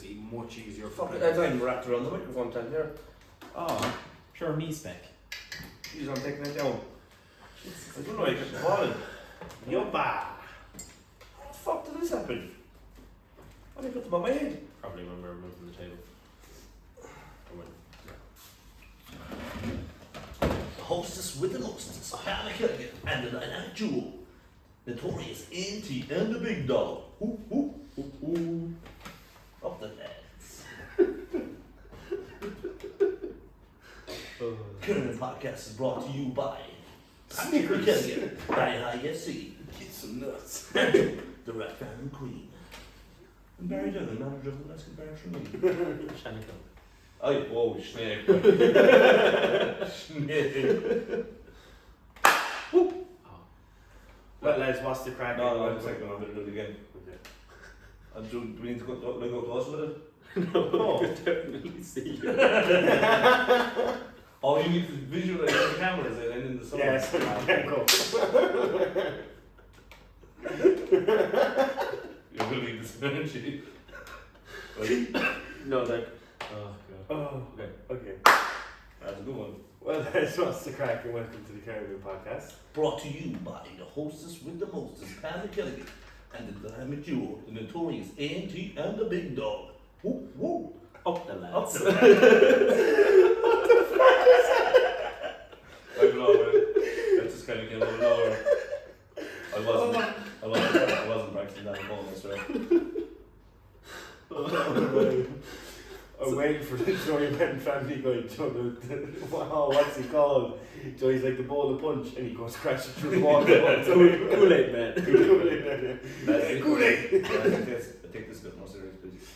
it's much easier. Fuck it, I'm wrapped around the microphone stand here. Oh, pure me spec. Jeez, I'm taking it down. I don't know, I can fall in. Yoppa! How the fuck did this happen? What did I put them on my head? Probably when we were moving the table. The hostess with the mostest, Hannah Kerrigan, and the dynamic duo, notorious NT and the big dog. Ooh, ooh, ooh, ooh. Up the lads. Kerrymen Podcast is brought to you by Hannah Kerrigan, KerryFC. Get some nuts. Anto, the Rat Fan Queen. And Barry Dillon, manager of the Leslie Bears from me. Shanico. Oh, whoa, snake. Snake. Oh. Well, lads, what's the crack? No, one second, I'm going to do it again. Okay. And do we need to go close with it? No, I could definitely see you. Oh, you need to visualize the cameras and in the sun. Yes, go. You're going to need this energy. No, like. Oh, God. Oh, Okay, okay. that's a good one. Well, lads, what's the crack? And welcome to the Kerrymen Podcast. Brought to you by the hostess with the mostest, Hannah Kerrigan, and the dynamic duo, the notorious NT and the big dog. Woo, woo. Up the lads. Up the lads. I know, man. That just kind of came out of nowhere. I wasn't practicing that at home, that's right. I'm waiting for the Joey Ben family guy, Joe, what's he called? Joey's like the bowl of punch and he goes crashing through the wall. Kool-Aid man. Kool-Aid! I take this a bit more serious, please.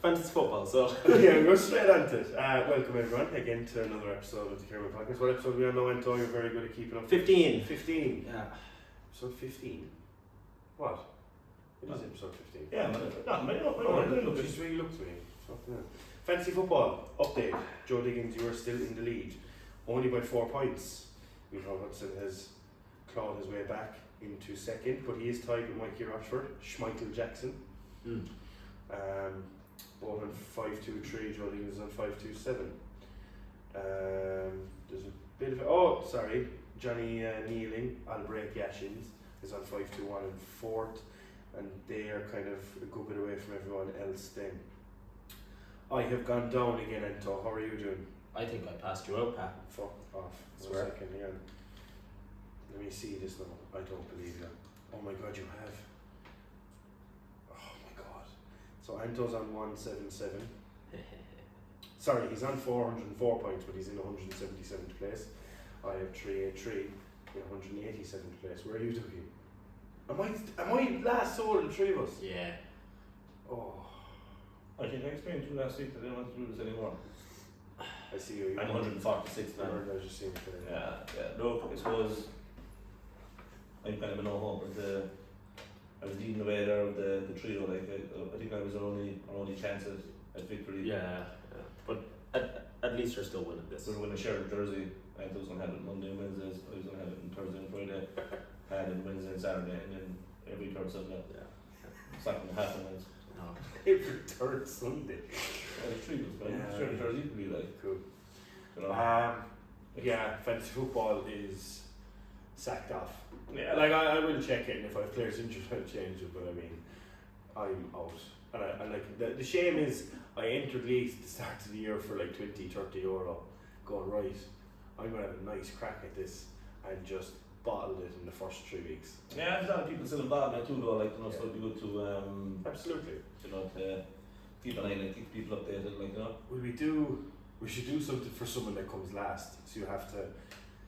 Fantasy football, so. Yeah, we'll go straight on to it. Welcome everyone again to another episode of the Kerrymen Podcast. What episode are we on now, Anto? You're very good at keeping up. 15. 15. Yeah. Episode 15. What? It is episode 15. Yeah, man. Just really look to me. Fucking hell. Fantasy football update. Joe Diggins, you are still in the lead, only by 4 points. Michael Hudson has clawed his way back into second, but he is tied with Mikey Rashford, Schmeichel Jackson. Both on 5-2-3. Joe Diggins is on 5-2-7. There's a bit of Johnny Nealing, Albrecht Yashins is on 5-2-1 in fourth, and they are kind of a good bit away from everyone else then. I have gone down again, Anto. How are you doing? I think I passed you out, Pat. Fuck off. Swear. 1 second, hang on. Let me see this now. I don't believe you. Oh my god, you have. Oh my god. So Anto's on 177. Sorry, he's on 404 points, but he's in 177th place. I have 383 in 187th place. Where are you doing? Am I last sole in 3 of us? Yeah. Oh, I think I explained to you last week that I don't want to do this anymore. I see you. I'm 146 now. I was just seeing for Yeah. No, I suppose I'm kind of a no-hope. I was leading the way there of the trio. Like I think I was our only chance at victory. Yeah. But at least you're still winning this. So when I shared a jersey, I was going to have it Monday and Wednesdays. I was going to have it on Thursday and Friday, and Wednesday and Saturday, and then every third Sunday. Yeah. It's not going to happen. No. every third Sunday. The trio was fine. Yeah. Share a jersey could be like, Cool. you know. Yeah, fantasy football is sacked off. Yeah, like I will check it, and if I have players interested, I'll change it. But I mean, I'm out. And I like the shame is I entered leagues at the start of the year for like 20-30 euro, going right. I'm gonna have a nice crack at this and just bottled it in the first 3 weeks. Yeah, there's a lot of people still involved in it too, though. Like, you know, so it'd be good to Absolutely. you know, to keep an eye on it, keep people updated, like, you know. We should do something for someone that comes last. So you have to.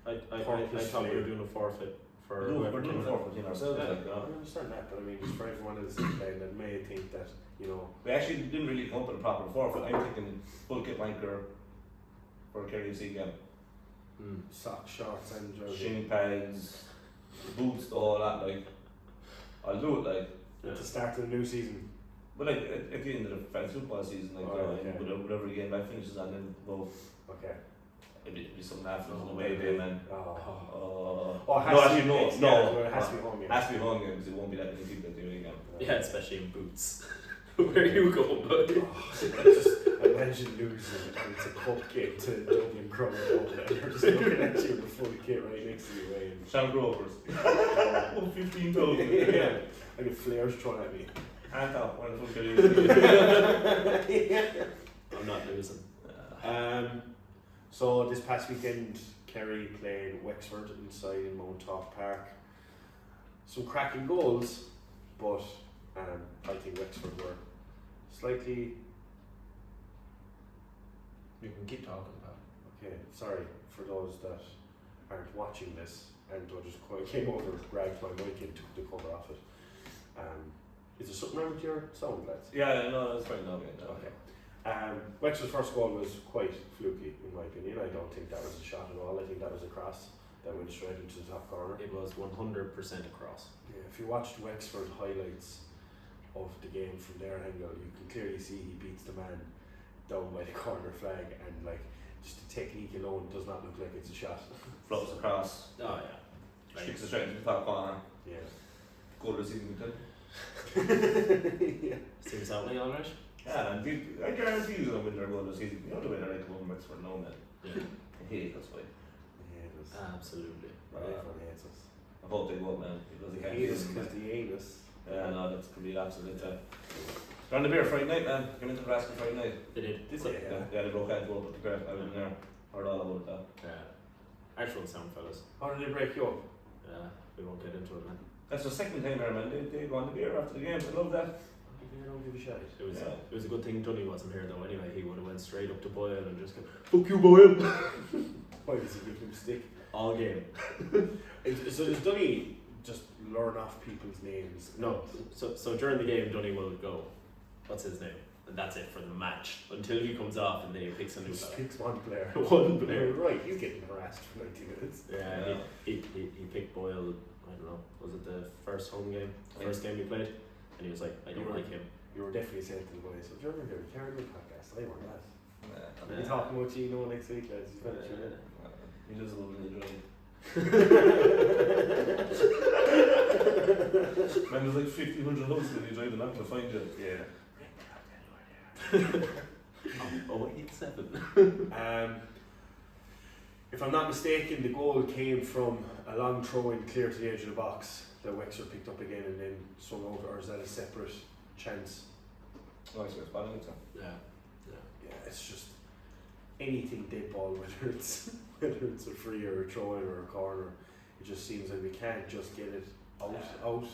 I thought we were doing a forfeit for We're doing a forfeit between ourselves, Yeah, like, you know. I understand that, but I mean, it's for everyone else in playing that may think that, you know. We actually didn't really come up with a proper forfeit. I'm thinking full kit wanker for a KerryFC game. Socks, shorts, and jersey. Shin pads, boots, the whole lot, like. I'll do it, like. At the start of the new season. But like, at the end of the fantasy football season, like, whatever game that finishes on, then we'll. Okay. It'd be something happens on the way day, man. Oh, it has no, to actually, be no, next no. year, it has to be home game. Has to be home game because it won't be that many people at the game. Yeah, especially in boots. Where you going, buddy? Imagine losing and it's a cup game to Dublin Crown and they're just looking at you with the full kit right next to you. Sean Grovers. 15,000. Yeah. I get flares thrown at me. Anto, when the fuck are you? I'm not losing. So this past weekend, Kerry played Wexford inside in Mount Top Park. Some cracking goals, but I think Wexford were slightly. You can keep talking about Okay, sorry for those that aren't watching this, and I just came over, grabbed my mic and took the cover off it. Is there something wrong with your sound, lads? Yeah, no, that's fine. No, okay. Okay. Wexford's first goal was quite fluky, in my opinion. I don't think that was a shot at all. I think that was a cross that went straight into the top corner. it. It was 100% across. Yeah, if you watched Wexford highlights of the game from their angle, you can clearly see he beats the man down by the corner flag, and like just the technique alone does not look like it's a shot. Floats across, Oh yeah. sticks it straight into the top corner. Yeah. Goal receiving good. Yeah. Seems out like alright. Yeah, and I guarantee you gonna win their goal this season. You know the way they like to win Wexford, no man. Yeah. I hate us, way. Yeah, it was. Absolutely. Everyone hates us. I hope they won't, man, because they can't Hate beat us us. because they hate us. Yeah, no, that's could be absolute. They're on the beer Friday night, man. Came into the Rascal Friday night. They did. Did they? Yeah, they broke Anto up with the great. I was in there. Heard all about that. Actual sound, fellas. How did they break you up? We won't get into it, man. That's the second time there, man. They go on the beer after the game. I love that. I don't give a shit. It was Yeah. it was a good thing Dunny wasn't here though. Anyway, he would have went straight up to Boyle and just go, "Fuck you, Boyle!" Why does he give him stick? all game. So does Dunny just learn off people's names? No, so during the game, Dunny will go, "What's his name?" And that's it for the match until he comes off and then he picks a new Just fella. picks one player. One player. Right, he's getting harassed for 90 minutes. Yeah, he picked Boyle. I don't know. Was it the first home game? First game he played, and he was like, "I don't like him." You were definitely saying to the boys, so German here, Kerrymen Podcast, I want that. Yeah. We'll be talking about you next week, lads. He's better tune in. He does a little bit of drink. Man, there's like 1,500 houses that you drive, they're not going to find you. Yeah. 087. If I'm not mistaken, the goal came from a long throw in clear to the edge of the box that Wexford picked up again and then swung over, or is that a separate chance? Oh, I see what's bad, I think so. Yeah. Yeah, it's just anything dead ball, whether it's a free or a throw in or a corner, it just seems like we can't just get it out.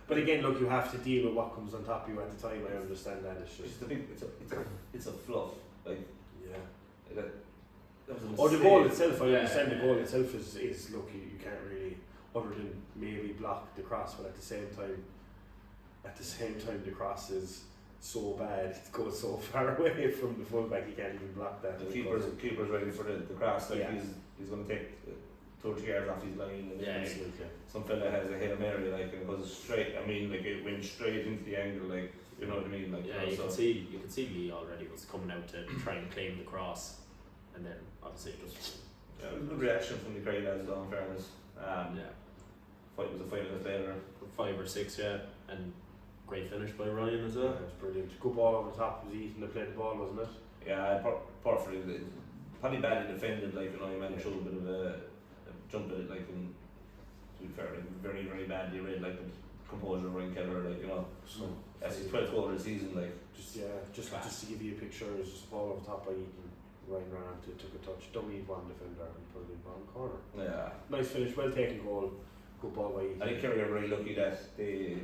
But again, look, you have to deal with what comes on top of you at the time. I understand that. It's just It's a fluff. Like, yeah. that was a Oh, the mistake. goal itself, I Yeah, understand yeah, the goal yeah. itself is look, you can't really, other than maybe block the cross, but at the same time the cross is so bad, it goes so far away from the fullback, you can't even block that. The keeper's ready for the cross. Like Yeah. he's going to take 2 or 3 yards off his line. And Yeah, Absolutely. some fella has a Hail Mary, like, and it goes straight. I mean, like, it went straight into the angle, like, you know what I mean? Like, Yeah, you can see Lee already was coming out to try and claim the cross, and then obviously it just Yeah, it was a good reaction from the crowd, as well, in fairness. yeah, Fight was a 5 minutes later. 5 or 6, yeah, and great finish by Ryan as Yeah, well. it was brilliant. Good ball over the top, was eating the play the ball, wasn't it? Yeah, Porphyry, probably badly defended, like, you know, he managed to show a bit of a jump at it, like, and to be fair, like, very, very badly read, like, the composure of Ryan Keller, like, you know, So that's his 12th goal of the season, like. just to give you a picture, it was just a ball over the top by Eaton. Ryan ran out, took a touch, dummied one defender and put it in bottom corner. Yeah. Nice finish, well taken goal. Good ball by Eaton. I think Kerry are very lucky that they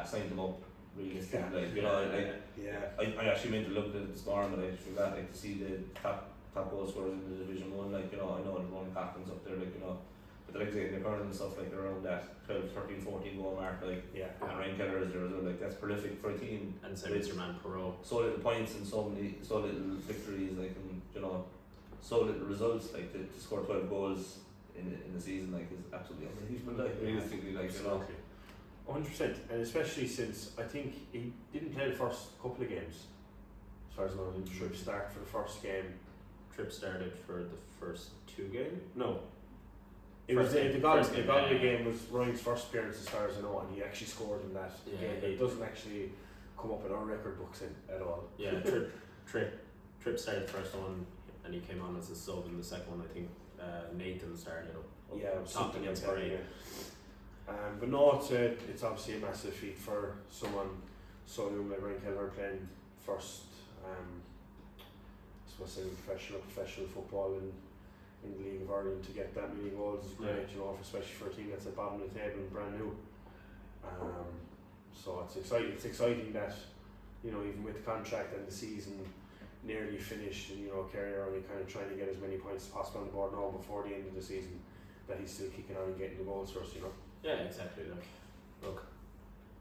signed him up realistically, like, you know, like, Yeah. I actually meant to look at it this morning, but I forgot, like, to see the top goal scorers in the Division 1, like, you know, I know the one captains up there, like, you know, but the likes of the Curran and stuff, like, around that 12, 13, 14 goal mark, like, Yeah. and Ryan Keller is there as well, like, that's prolific for a team. And so it's your man Perot. So little points and so little victories, like, and, you know, so little results, like, to score 12 goals in the season, like, is absolutely unbelievable, like, realistically, like, you know. Absolutely. 100%, and especially since I think he didn't play the first couple of games, as far as I know. Trip start for the first game. Trip started for the first 2 games. No, It was First the game, Galway yeah. game was Ryan's first appearance, as far as I know, and he actually scored in that Yeah, game. he- It doesn't actually come up in our record books at all. Yeah, Trip started the first one, and he came on as a sub in the second one. I think Nathan started up Yeah, it was top something against like that, Bray. yeah. But no, it's obviously a massive feat for someone so young like Ryan Kelleher playing first, I suppose professional football in the League of Ireland. To get that many goals is great, you know, especially for a team that's at the bottom of the table and brand new. So it's exciting. It's exciting that, you know, even with the contract and the season nearly finished, and you know, Kerry are only kind of trying to get as many points as possible on the board now before the end of the season, that he's still kicking on and getting the goals for us, you know. Yeah, exactly. Look,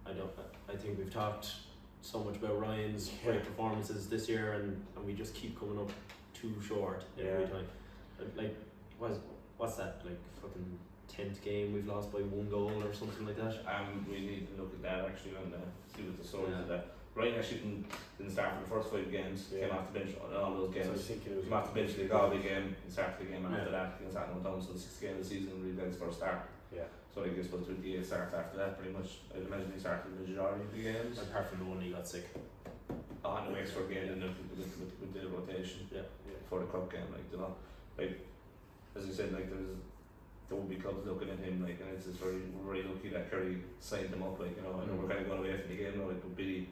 I think we've talked so much about Ryan's great performances this year, and we just keep coming up too short every time. Like, what's that? Like fucking 10th game we've lost by 1 goal or something like that. We need to look at that actually and see what the story is of that. Ryan actually didn't start for the first 5 games. Came off the bench on all those games. So I was thinking it was Came off the bench in the Galway game and started the game after that against Anto. So the 6th game of the season really then his first start. Yeah. So I think it's supposed to be 28 starts after that pretty much. I'd imagine he started the majority of the games. Apart from the one he got sick. No extra game in with the rotation. Yeah. For the cup game, like, you know, like as you said, like there will be clubs looking at him, like, and it's just we're very lucky that Kerry signed him up, like, you know. I know we're kind of going away from the game now, like, but Billy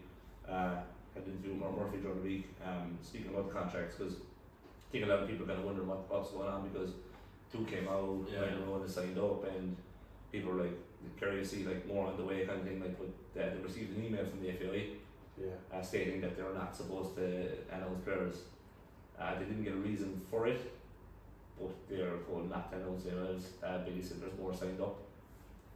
had an interview with Murphy during the week, speaking about the contracts, because I think a lot of people kind of wondering what's going on, because 2 came out, you know, and they signed up, and people were like, KerryFC like more on the way kind of thing, like, but they received an email from the FAI stating that they were not supposed to announce players. They didn't get a reason for it, but they are told not to announce themselves. Billy said there's more signed up.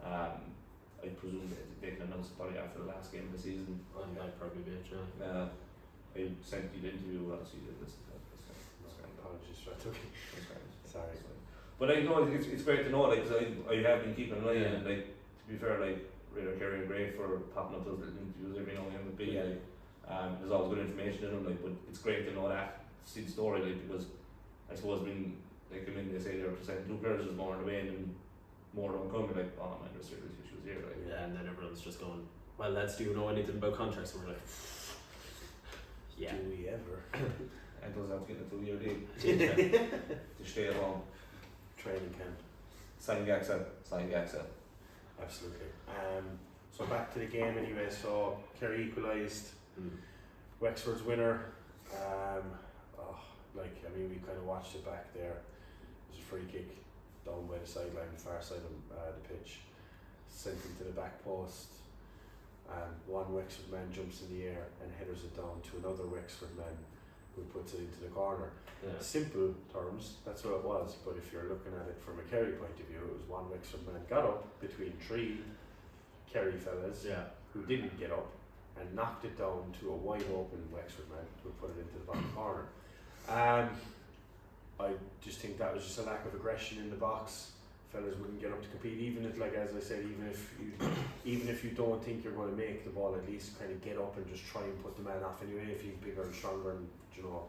I presume they can announce it probably after the last game of the season. I'd probably be it, I sent you the interview, obviously you did this. Apologies for that. Okay. Sorry. But I know it's great to know, like, cause I have been keeping an eye on, like, to be fair, like, Radar Kerry are great for popping up those little interviews every now and then with Billy, like, there's always good information in them, like, but it's great to know that, to see the story, like, because I suppose when they come in, they say they're presenting 2 players, there's more on the way, and then more don't come, you're like, oh man, there's serious issues here, like. Yeah, and then everyone's just going, well, lads, do you know anything about contracts? And we're like, yeah. Do we ever? And doesn't have to get into a 2-year deal to stay at home. Training camp. Sign Gaxa. Absolutely. So back to the game anyway. So Kerry equalised. Wexford's winner. We kind of watched it back there. It was a free kick down by the sideline, far side of the pitch, sent into the back post. One Wexford man jumps in the air and headers it down to another Wexford man who puts it into the corner. Yeah. Simple terms, that's what it was, but if you're looking at it from a Kerry point of view, it was one Wexford man got up between 3 Kerry fellas who didn't get up and knocked it down to a wide open Wexford man who put it into the bottom corner. I just think that was just a lack of aggression in the box. Fellas wouldn't get up to compete, even if, like as I said, even if you don't think you're going to make the ball, at least kind of get up and just try and put the man off anyway. If he's bigger and stronger, and you know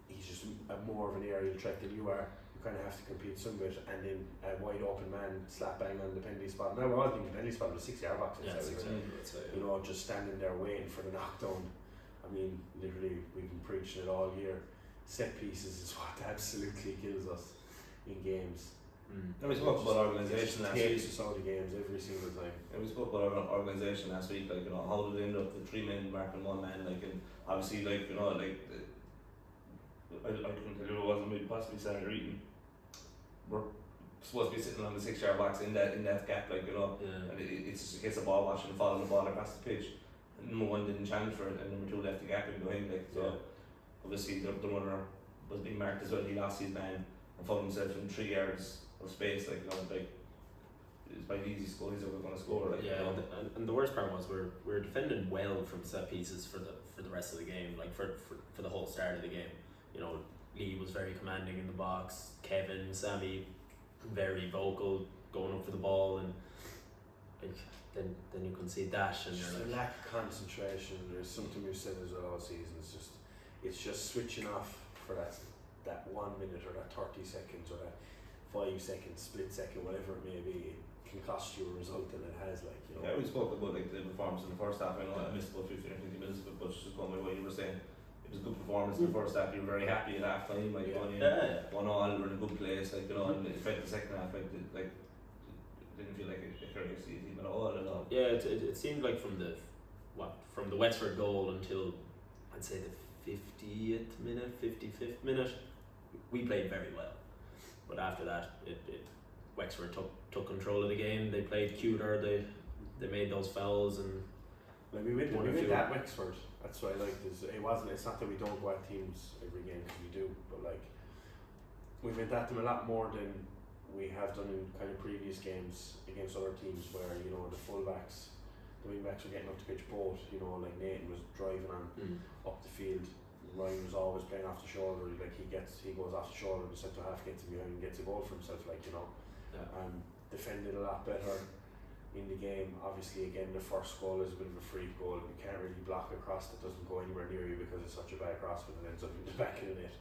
he's just more of an aerial threat than you are, you kind of have to compete some bit. And then a wide open man slap bang on the penalty spot. Now I wasn't even penalty spot; it was 6-yard box. You know, just standing there waiting for the knockdown. I mean, literally, we've been preaching it all year. Set pieces is what absolutely kills us in games. And we spoke about organisation last week. Takes us out of games every single time. And we spoke about our organisation last week, like, you know, how did it end up the 3 men marking 1 man, like, and obviously, like, you know, like, I couldn't tell you it wasn't maybe possibly Saturday Eaton. We're supposed to be sitting on the 6-yard box in that gap, like, you know, and it's just a case of ball watching and following the ball across the pitch. And number 1 didn't challenge for it, and number 2 left the gap in behind, like, so obviously the runner was being marked as well. He lost his man and found himself in 3 yards of space, like, you know, like, it's by the easy score he's ever going to score, like, you know. And the worst part was we're defending well from set pieces for the rest of the game, like for the whole start of the game. You know, Lee was very commanding in the box, Kevin, Sammy, very vocal, going up for the ball, and like then you concede that, and just you're a like, lack of concentration. There's something we've said as well all season. It's just switching off for that 1 minute or that 30 seconds or that 5 seconds, split second, whatever it may be. It can cost you a result than it has, like, you know. Yeah, we spoke about like the performance in the first half. I know I missed about 15 or 20 minutes of it, but just going by what you were saying, it was a good performance in the first half. You were very happy at half time, like going in 1-1, we're in a good place, like, you know, and it felt the second half like didn't feel like a KerryFC team at all. Yeah, it seemed like from the Wexford goal until I'd say the 50th minute, 55th minute, we played very well. But after that, Wexford took control of the game. They played cuter. They made those fouls and. Like we went at Wexford. That's what I liked. It's not that we don't go at teams every game, because we do, but like we went at them a lot more than we have done in kind of previous games against other teams, where, you know, the fullbacks, the wing backs were getting up to pitch both. You know, like Nathan was driving on up the field. Ryan was always playing off the shoulder. Like he goes off the shoulder. The centre half gets him behind and gets a goal for himself. Like, you know, defended a lot better in the game. Obviously, again, the first goal is a bit of a free goal. You can't really block a cross that doesn't go anywhere near you because it's such a bad cross, but it ends up in the back of the net.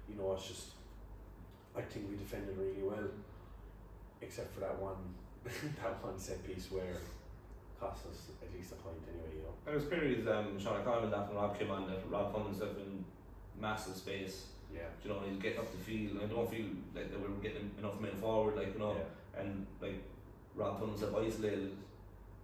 You know, it's just, I think we defended really well, except for that one set piece where cost us at least a point anyway, you know. There was periods Sean O'Connell and Rob came on that Rob found himself in massive space. Yeah. You know, he's getting up the field. I don't feel like that we were getting enough men forward, like, you know, and like Rob found himself isolated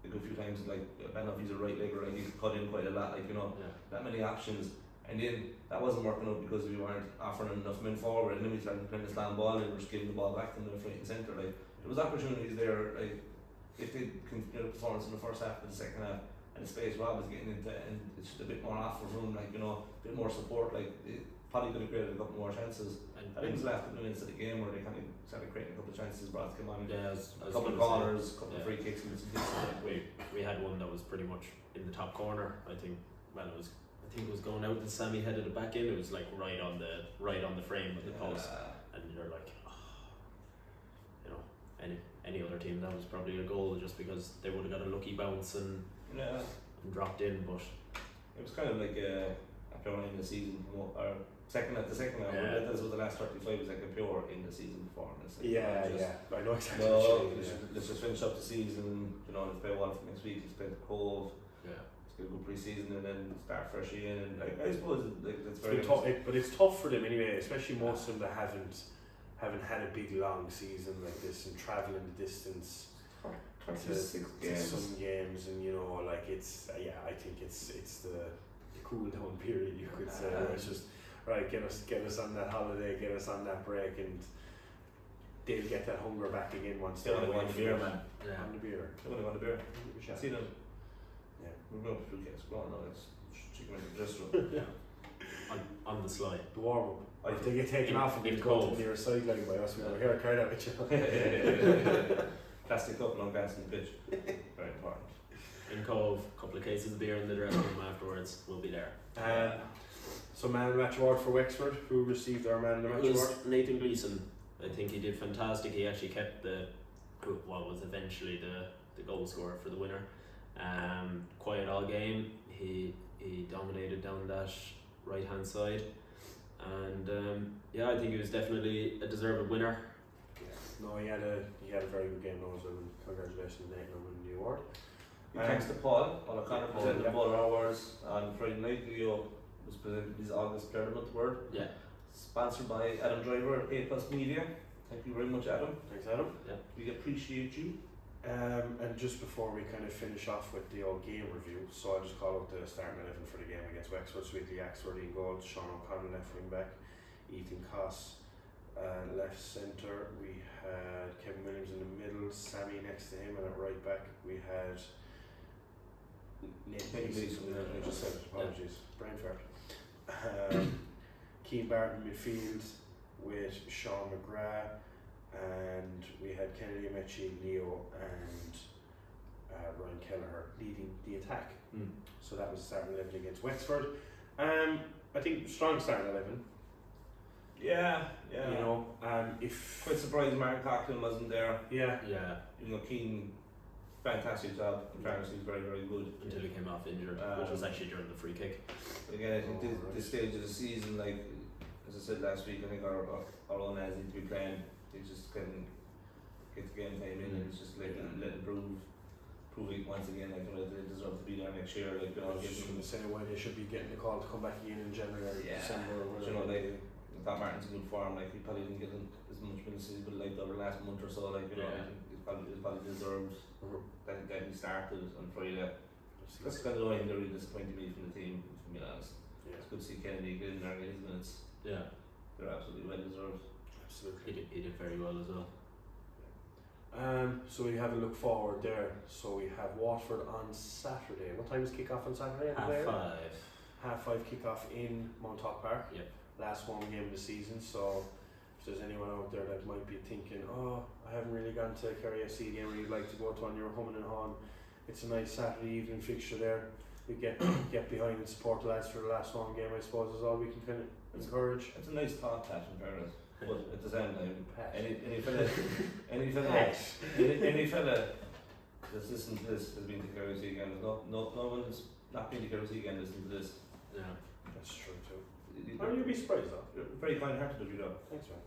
a good few times. Like, I don't know if he's a right legger, like he could cut in quite a lot, like, you know, that many options. And then that wasn't working out because we weren't offering enough men forward, and then we started playing the slam ball and we were just giving the ball back to them left, right and centre. Like, there was opportunities there, like if they continue the performance in the first half and the second half, and the space Rob is getting into, and it's just a bit more off for him, like, you know, a bit more support, like it probably could have created a couple more chances. And I think it was the last couple of minutes of the game where they kind of started creating a couple of chances. Brad came on, a couple of corners, a couple of free kicks, and we had one that was pretty much in the top corner. I think it was going out and Sammy headed it back in. It was like right on the frame of the post, and you're like, you know, any other team that was probably a goal, just because they would have got a lucky bounce and dropped in. But it was kind of like a pure in the season, or second half. This was the last 35 was like a pure in the season performance. Like, I know exactly. Let's just finish up the season. You know, let's play Waterford next week. Let's play the Cove. Let's get a good pre-season and then start fresh again. And I suppose that's very tough. But it's tough for them anyway, especially most of them that haven't had a big long season like this and travelling the distance. 26 games. Some games, and you know, like it's I think it's the cool down period, you could say. It's just right, get us on that holiday, get us on that break, and they'll get that hunger back again once they want the beer, man. On the beer. They want the beer. See them. Yeah. We're going to food cakes. Go on, no, it's chicken and just on the slide. The warm up. If they get taken off and they go to near a sideline by us, we're going to hear a crowd out with you. Plastic cup, no gas in the pitch. Very important. In Cove, a couple of cases of beer in the dressing room afterwards. We'll be there. So man of the match award for Wexford. Who received our man of the match award? Nathan Gleeson. I think he did fantastic. He actually kept what was eventually the goal scorer for the winner. Quiet all game. He dominated down that right hand side, and I think he was definitely a deserved winner. No, he had a very good game, though, so congratulations Nathan on winning the award. Thanks to Paul O'Connor presented both our awards on Friday night. Leo was presented his August Player of the Month award. Yeah. Sponsored by Adam Driver at A+ Media. Thank you very much, Adam. Thanks, Adam. Yeah. We appreciate you. And just before we kind of finish off with the old game review, so I'll just call out the starting 11 for the game against Wexford. Sweetley Axworthy in goal, Sean O'Connell left wing back, Ethan Koss left centre. We had Kevin Williams in the middle, Sammy next to him, and at right back we had Nathan Gleeson. I just said it, apologies, brain fart. Keane Barton midfield with Sean McGrath. And we had Kennedy Amechi, Leo, and Ryan Kelleher leading the attack. So that was the starting 11 against Wexford. I think strong starting 11. Yeah. You know, if quite surprised Mark Coughlin wasn't there. Yeah. You know, Keane, fantastic job. In fairness, he's very, very good until he came off injured, which was actually during the free kick. Again, I think this stage of the season, like as I said last week, I think our own lads need to be playing. He's just getting get the game time in, and it's just like let them prove it once again. Like they deserve to be there next year. Like I was just going to say why they should be getting the call to come back in January, December. Or you know, like Tom Martin's in good form. Like he probably didn't get as much minutes as he would like over the last month or so. Like you know, I think it probably deserved that he started on Friday. That's kind of the only thing that really disappointed me from the team, to be honest. Yeah. It's good to see Kennedy get in there and get his minutes. Yeah. They're absolutely well deserved. Absolutely. He did very well as well. So we have a look forward there. So we have Watford on Saturday. What time is kick-off on Saturday? 5:30 kick-off in Montauk Park. Yep. Last home game of the season. So if there's anyone out there that might be thinking, I haven't really gone to a KerryFC game where you'd like to go to on your humming and hawing, it's a nice Saturday evening fixture there. We get behind and support the lads for the last home game, I suppose, is all we can kind of encourage. It's a nice thought, Pat, in fairness. But at the same time, any fella that's listening to this has been to KerryFC again. No one's not been to KerryFC again listening to this. Yeah, that's true too. Or you'd be surprised though. You're very kind-hearted of you though. Thanks, man.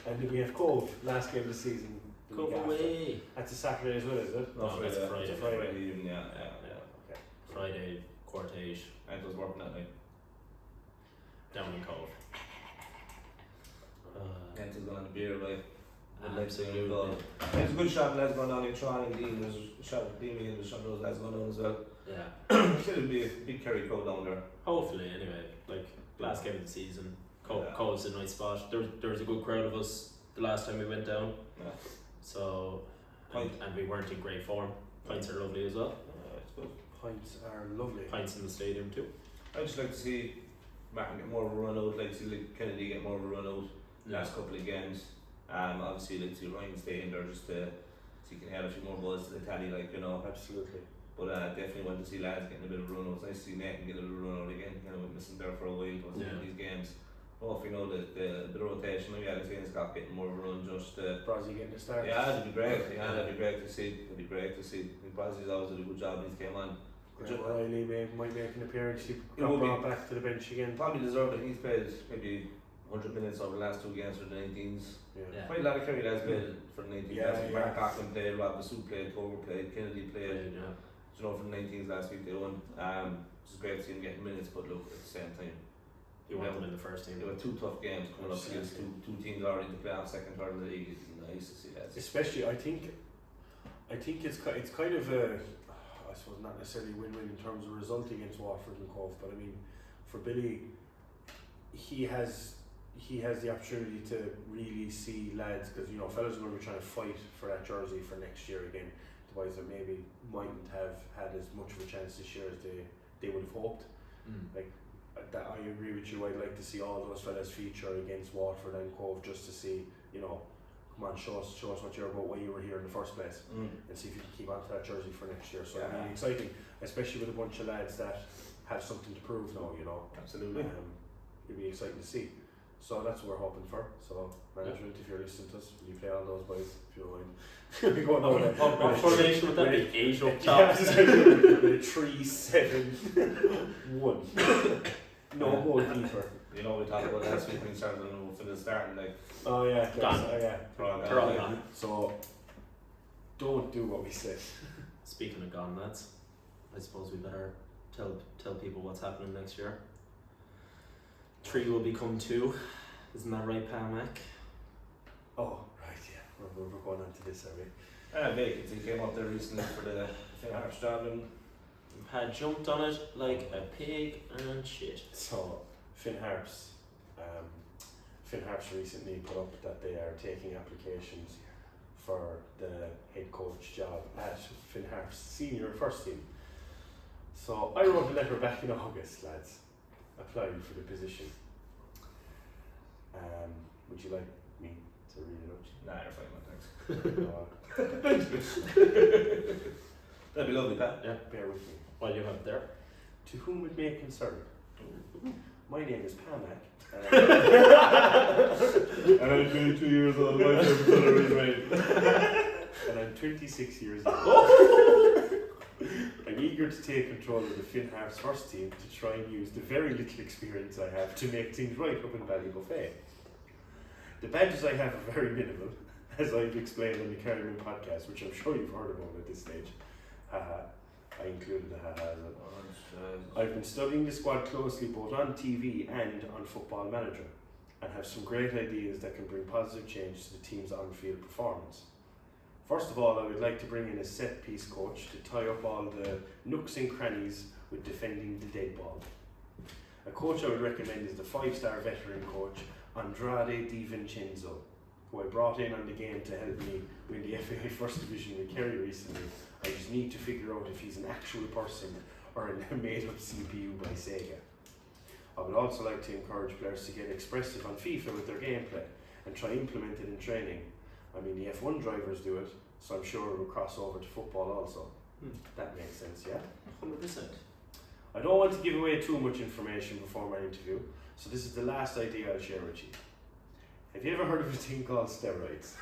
And then we have Cove, last game of the season. Cove away. That's a Saturday as well, is it? No, it's a Friday. It's a Friday evening, yeah. Okay. Friday, Quartage. Anto's working that night. Down in Cove. Anto's going on the beer, like. Absolutely. There's a good shot, lads going down in Tron and Dean. There's a shot at Dean again, there's a shot of those lads going down as well. Yeah. It'll be a big Kerry crowd down there. Hopefully, anyway. Like, last game of the season. Cove's a nice spot. There was a good crowd of us the last time we went down. Yeah. So, and we weren't in great form. Pints are lovely as well. It's good. Pints are lovely. Pints in the stadium too. I'd just like to see Martin get more of a run out, like to see Kennedy get more of a run out last couple of games. Obviously like to see Ryan stay in there just to so he can add a few more balls to the tally, like, you know. Absolutely. But definitely want to see lads getting a bit of a run out. It's nice to see Nathan get a little run out again. You know, we've missing there for a while towards the end of these games. If you know the rotation, maybe Alexander's got getting more of a run just Brazzy getting a start. Yeah, that'd be great. Yeah, that'd be great to see. It'd be great to see. I think Brazzy's always did a good job when he's came on. Riley might make an appearance. He got brought back to the bench again. Probably deserved it. He's played maybe 100 minutes over the last two games for the 19s. Yeah. Quite a lot of Kerry lads played for the 19s. Yeah. Mark Coughlin played, Rob Basu played, Toger played, Kennedy played. Yeah. You know, for the 19s last week they won. It's great to see him getting minutes, but look, at the same time, you want them in the first team. There were two tough games coming up against two teams already to play off second, third in the league. It's nice to see that. Especially, I think it's kind of a, I suppose not necessarily win-win in terms of result against Watford and Cove, but I mean, for Billy, he has the opportunity to really see lads, because you know fellas are going to be trying to fight for that jersey for next year again. The boys that maybe mightn't have had as much of a chance this year as they would have hoped. Like that, I agree with you. I'd like to see all those fellas feature against Watford and Cove just to see, you know, come on, show us what you're about, why you were here in the first place, and see if you can keep on to that jersey for next year. So it'll be exciting, especially with a bunch of lads that have something to prove now, you know. Absolutely. It'll be exciting to see. So that's what we're hoping for. So management, if you're listening to us, will you play all those boys if you don't mind? We're going on with what formation would that be? 8 up top. 3-7-1. No goalkeeper. You know, we talked about last week when we started on the starting, like. Oh yeah, Gone. They're all gone. So don't do what we said. Speaking of gone lads, I suppose we better tell people what's happening next year. 3 will become 2. Isn't that right, Mac? Oh, right, yeah. We're going on to this, are we? Vacancy came up there recently for the Finn Harps job, and had jumped on it like a pig and shit. So Finn Harps recently put up that they are taking applications for the head coach job at Finn Harps senior first team. So I wrote a letter back in August, lads, applying for the position. Would you like me to read it out? nah, you're fine, man, thanks. That'd be lovely, Pat. Yeah, bear with me. While you have it there. To whom it may concern, my name is Pamak, and I'm 22 years old. My favorite colour is red. and I'm 26 years old. I'm eager to take control of the Finn Harps first team to try and use the very little experience I have to make things right up in Ballybuffet. The badges I have are very minimal, as I've explained on the Kerrymen Podcast, which I'm sure you've heard about at this stage. Haha. I included the haha as well. I've been studying the squad closely both on TV and on Football Manager, and have some great ideas that can bring positive change to the team's on-field performance. First of all, I would like to bring in a set-piece coach to tie up all the nooks and crannies with defending the dead ball. A coach I would recommend is the 5-star veteran coach Andrade DiVincenzo, who I brought in on the game to help me win the FAI First Division with Kerry recently. I just need to figure out if he's an actual person or a made-up CPU by Sega. I would also like to encourage players to get expressive on FIFA with their gameplay and try implement it in training. I mean, the F1 drivers do it, so I'm sure it will cross over to football also. That makes sense, yeah? 100%. I don't want to give away too much information before my interview, so this is the last idea I'll share with you. Have you ever heard of a thing called steroids?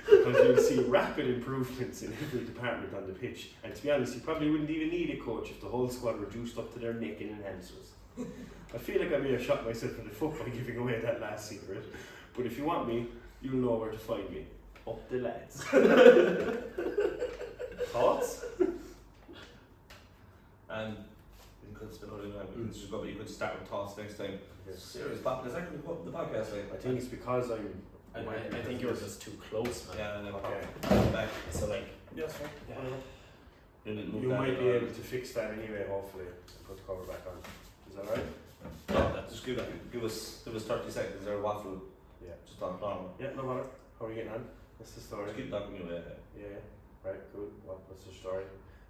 Because you'll see rapid improvements in every department on the pitch, and to be honest, you probably wouldn't even need a coach if the whole squad were juiced up to their neck in enhancers. I feel like I may have shot myself in the foot by giving away that last secret, but if you want me, you'll know where to find me. Up the lads. Thoughts? And you could spin out you could start with thoughts next time. Yes. Serious podcast. I could put the podcast like. I think it's because I'm. I think you're just too close, man. Yeah, and then Okay. back. So like, Yes, sir. You You might be able to fix that anyway, hopefully, and put the cover back on. Is that right? Yeah, just give us 30 seconds there, waffle. Yeah. Just talk normal. Yeah, no matter. How are you getting on? What's the story? Just keep talking away. Yeah, right, good. What's the story?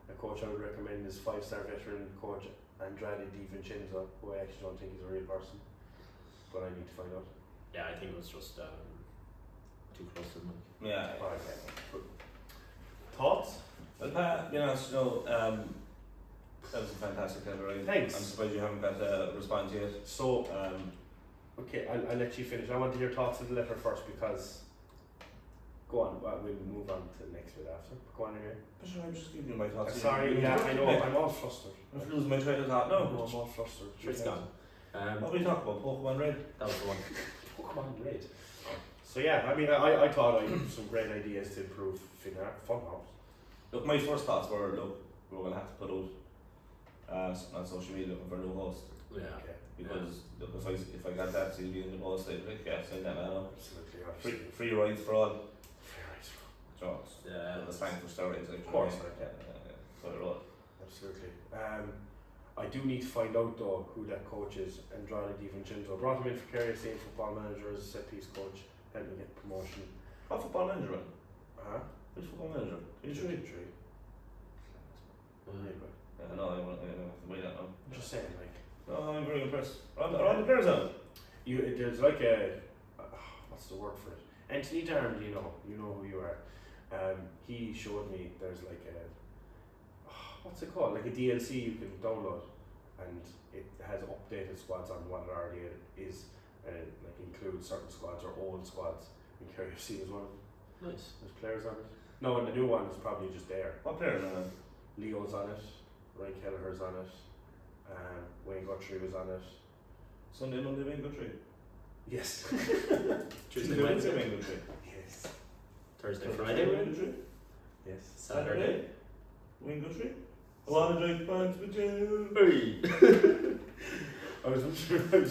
A coach I would recommend is 5-star veteran coach Andrade DiVincenzo, who I actually don't think is a real person, but I need to find out. yeah, I think it was just too close to the mic. Yeah. Okay, good. Thoughts? Well, Pat, that was a fantastic letter, right? Thanks. I'm surprised you haven't got a response yet. So, okay, I'll let you finish. I want to hear thoughts of the letter first because. Go on, we'll move on to the next bit after. Go on anyway. But sure, I'm just giving you my thoughts. Sorry, yeah, I know, I'm all flustered. I'm losing my train of thought. No, No. I'm all flustered. Sure, it's gone. What were we talking about? Pokemon Red? That was the one. Pokemon Red. So yeah, I mean, I thought I had some great ideas to improve fun house. Look, my first thoughts were, we're going to have to put out something on social media looking for a new host. Yeah. Okay. Because look, if I got that CD in the post, I'd be like, yeah, send that man up. Absolutely, obviously. Free rides for all. So, Yeah. the thank for steroids. Of course, yeah. So they're all. Absolutely. I do need to find out though who that coach is. Andrade DiVincenzo. I brought him in for KerryFC Football Manager as a set piece coach. Helped me get promotion. What football manager run? Huh? Which football manager? Are you sure? Tree. Yeah, no, I want to wait that now. I'm just saying, like. No, I'm very impressed. Are the players on? There's like a. What's the word for it? Anthony Darmody, you know who you are. He showed me there's like a. What's it called? Like a DLC you can download, and it has updated squads on what it already is, and it like includes certain squads or old squads. And KerryFC is one of them. Nice. There's players on it. No, and the new one is probably just there. What players are on? Leo's on it. Ryan Kelleher's on it. Wayne Guthrie was on it. Sunday, Monday, Wayne Guthrie. Yes. Tuesday, Wednesday. Wayne Guthrie. Yes. Thursday, Friday. Wayne Guthrie. Yes. Saturday. Wayne Guthrie. I want to drink pants with you. Hey. I was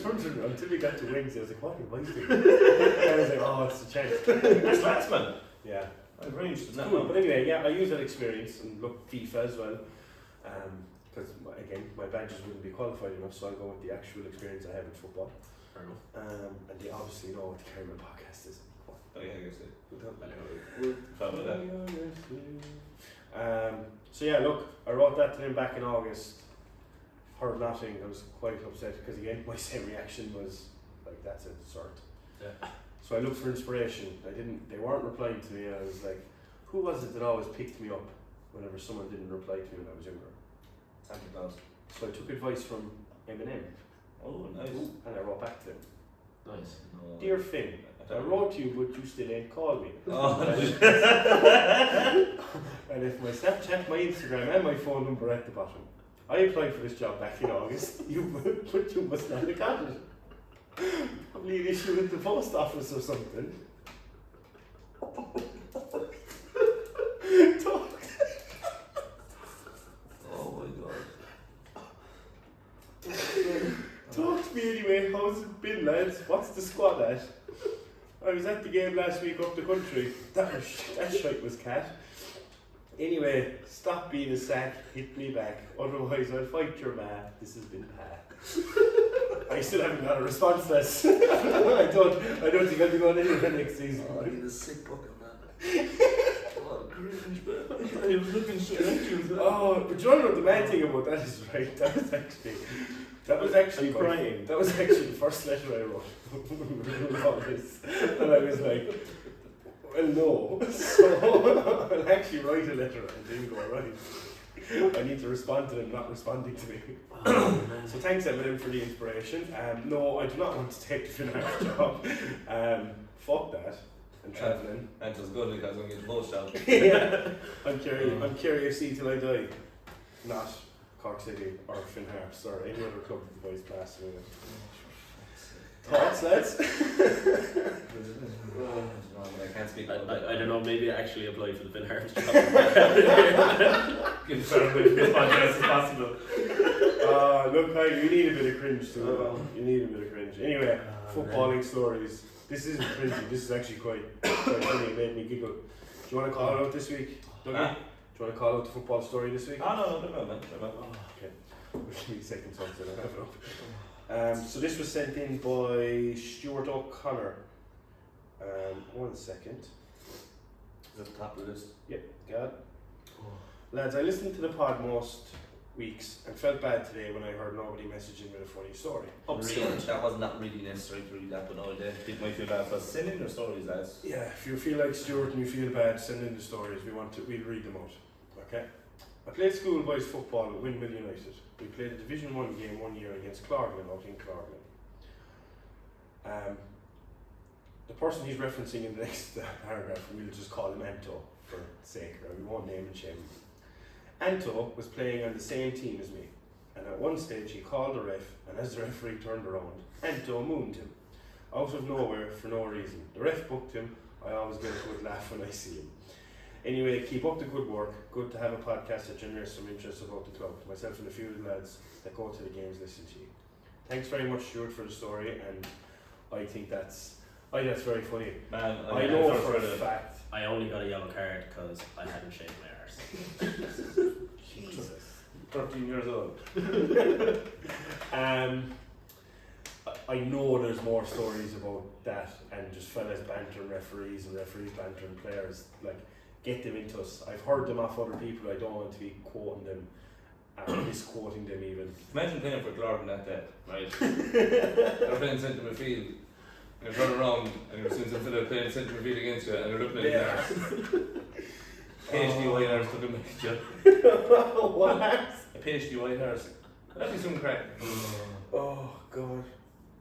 wondering until we got to Wednesday. I was like, what am I doing? And I was like, oh, it's a chance. That's last man. Yeah. I've ranged in that Cool. one. But anyway, yeah, I use that experience and look FIFA as well. Because again, my badges wouldn't be qualified enough, so I'll go with the actual experience I have in football. Fair enough. And they obviously know what the Kerrymen Podcast is. Oh, yeah, I guess it. Probably Probably that. So yeah, look, I wrote that to them back in August. Heard nothing. I was quite upset because again, my same reaction was like, "That's a sort." Yeah. So I looked for inspiration. They weren't replying to me. I was like, "Who was it that always picked me up whenever someone didn't reply to me when I was younger?" Santa Claus. So I took advice from Eminem. Oh, nice. And I wrote back to him. Nice. No. Dear Finn, I wrote to you, but you still ain't called me. Oh. And if my Snapchat, my Instagram, and my phone number at the bottom. I applied for this job back in August, but you must not have got it. Probably an issue with the post office or something. Talk to me anyway, how's it been, lads? What's the squad at? I was at the game last week up the country. That shite was cat. Anyway, stop being a sack, hit me back. Otherwise I'll fight your ma. This has been Pat. I still haven't got a response to this. I don't think I'll be going anywhere next season. Oh, he's a sick fucking man. Oh, cringe, man. He was looking straight at you. Oh, but you know what the bad thing about that is, right? That was actually crying. That was actually the first letter I wrote. All this. And I was like, well, no. So I'll actually write a letter and then go, right. I need to respond to them not responding to me. So thanks Eminem for the inspiration. No, I do not want to take the Finn Harps job. Fuck that. And travelling. Anto's good because I'm going to get the most out. Yeah. I'm KerryFC till I die. Not Cork City or Finn Harps or any other club that the boys pass me with. Thoughts, lads? I can't speak I don't know, maybe actually apply for the Finn Harps job. Get as far away from this podcast as possible. Look, you need a bit of cringe too. You need a bit of cringe. Anyway, footballing stories. This isn't cringy, this is actually quite funny. It made me giggle. Do you want to call it out this week, Dougie? Do you want to call out the football story this week? No, man. Okay. Give me a second so I have it up. So this was sent in by Stuart O'Connor. 1 second. Is that the top of the list? Yep, got it. Lads, I listened to the pod most weeks and felt bad today when I heard nobody messaging with a funny story. Really, that was not really necessary to read that, but no, people might feel bad for us. Send in their stories, lads. Yeah, if you feel like Stuart and you feel bad, send in the stories. We'll read them out. Okay. I played schoolboys football at Windmill United. We played a Division 1 game one year against Clorglen out in Clorglen. The person he's referencing in the next paragraph, we'll just call him Anto for sake, or we won't name and shame him. Anto was playing on the same team as me, and at one stage he called the ref, and as the referee turned around, Anto mooned him, out of nowhere for no reason. The ref booked him. I always get a good laugh when I see him. Anyway, keep up the good work. Good to have a podcast that generates some interest about the club. Myself and a few of the lads that go to the games listen to you. Thanks very much, Stuart, for the story, and I think that's very funny. Man, I know for a fact. I only got a yellow card because I hadn't shaved my arse. Jesus. 13 years old. I know there's more stories about that and just fellas bantering referees and referees bantering players. Like, get them into us. I've heard them off other people. I don't want to be quoting them and misquoting them even. Imagine playing for Clorglen that day, right? They're playing centre midfield. And you turn around and you're seeing some fella playing centre midfield against you and you're looking at your arse. PhD white arse looking back at you. What arse? A PhD white arse. That'd be some crack. Oh God.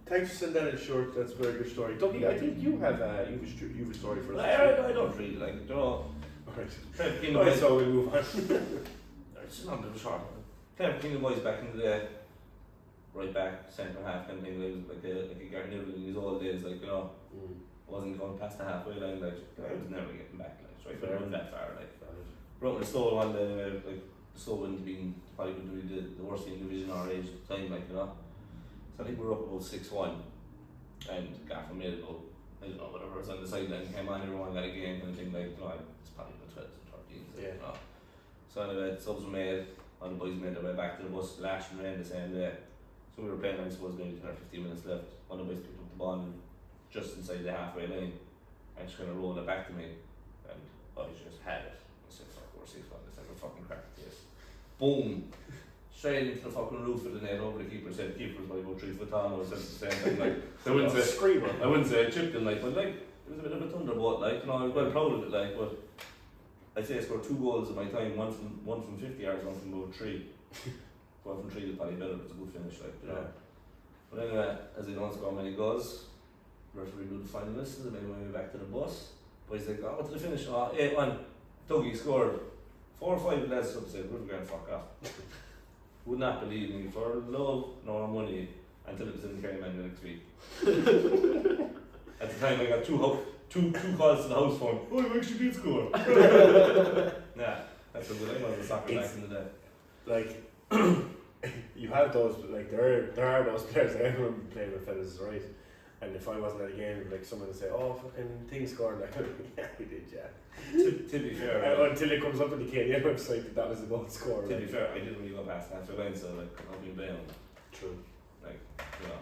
Thanks for sending that in short. That's a very good story. Dougie, I think you have a story for us. I don't really like it, you know. Alright, so we'll move on. It's not a bit of a short one. Kerrymen King boys back in the day, right back, centre half kind of thing, like a Gary Neville in his old days, like, you know, wasn't going past the halfway line, like, I was never getting back, like, so I couldn't run that far, like. Running the Stowe one, like, the Stowe wouldn't have been, probably wouldn't be the worst team in division our age at the time, like, you know. So I think we were up about 6-1, and Gaffer made it about, I don't know, whatever was on the sideline, came on, everyone got a game kind of thing, like, you know, it's probably about 12 and 13, Yeah. you know. So anyway, subs were made, all the boys made their way back to the bus, Lash and Rain the same day. So we were playing, I suppose, maybe 10 or 15 minutes left. One of the boys picked up the ball and just inside the halfway line and just kind of rolled it back to me, and I just had it. I said, fuck, we're 6-1, it's like a fucking crack this. Boom! Straight into the fucking roof of the net over the keeper. Said the keeper was probably about 3 foot tall, or said the same thing. Like, I wouldn't say screamer. I wouldn't say I chipped him, like, but like, it was a bit of a thunderbolt, like, you know, I was well proud of it, like, but I'd say I scored 2 goals in my time, one from 50 yards, one from about 3. One from 3 is probably better, but it's a good finish, like, you know. Yeah. But anyway, as I don't score many goals, referee blew the final whistle, and then we went back to the bus. Boys like, oh, what did I finish? Oh, 8-1. Dougie scored. 4 or 5 lads up said, we're going to fuck off. Would not believe me for love nor money until it was in the Kerrymen the next week. At the time, I got two calls to the house phone. Oh, you actually did score. Nah, that's a good. I was a soccer back in the day. Like, you have those, like there are those players. Like, I remember playing with fellas, right? And if I wasn't at a game, like someone would say, "Oh, fucking thing scored." Like, yeah, he did, yeah. To be fair, Until it comes up on the KDM website that was the goal scorer. to be fair, I didn't really go past half the line, so like I'll be down. True. Like, you know.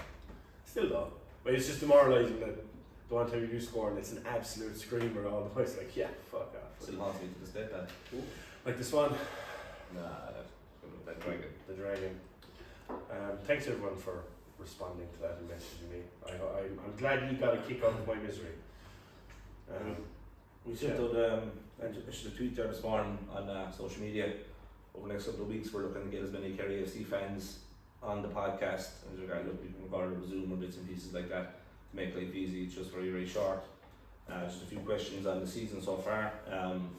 Still though, but it's just demoralising that the one time you do score and it's an absolute screamer all the way. It's like, yeah, fuck off. Still haunts me to this day, that. Like the Swan. Nah, that dragon. The Dragon. Thanks everyone for responding to that and messaging me. I'm glad you got a kick out of my misery. We sent out I should have tweeted there this morning on social media. Over the next couple of weeks, we're looking to get as many KerryFC fans on the podcast as we can. Look, we can record over Zoom or bits and pieces like that to make life easy. It's just very, very short. Just a few questions on the season so far.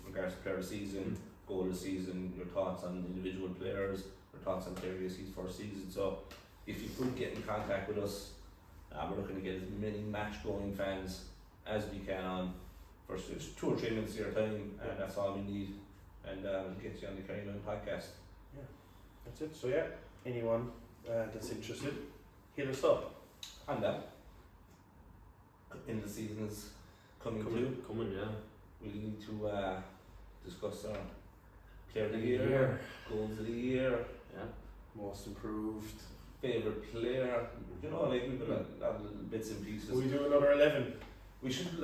Regards to player of the season, goal of the season, your thoughts on individual players, your thoughts on KerryFC's first season. So, if you could get in contact with us, we're looking to get as many match-going fans as we can on for 2 or 3 minutes of your time, and that's all we need. And get you on the Kerrymen Podcast. Yeah, that's it. So yeah, anyone that's interested, hit us up. And that, in the season is coming, yeah. we need to discuss our player of the year, goals of the year, Yeah. Most improved. favourite player. You know, like we've got a lot of bits and pieces. Will we do another 11? We should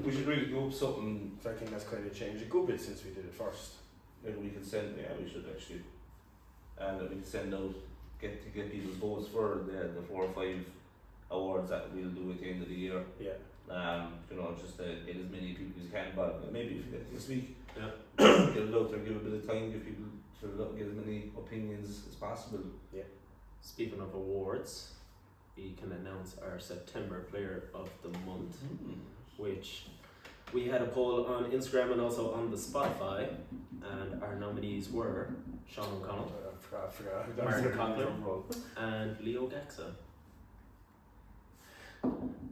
we should really go up something. So I think that's kind of changed a good bit since we did it first. Maybe we can send. Yeah, we should actually, and we can send out get people's votes for the 4 or 5 awards that we'll do at the end of the year. Yeah. You know, just to get as many people as you can. But maybe if you get this week, Yeah. get it out there, give a bit of time, give people to get as many opinions as possible. Speaking of awards, we can announce our September Player of the Month, which we had a poll on Instagram and also on the Spotify, and our nominees were Sean O'Connell I forgot. Martin Coughlin and Leo Gaxa.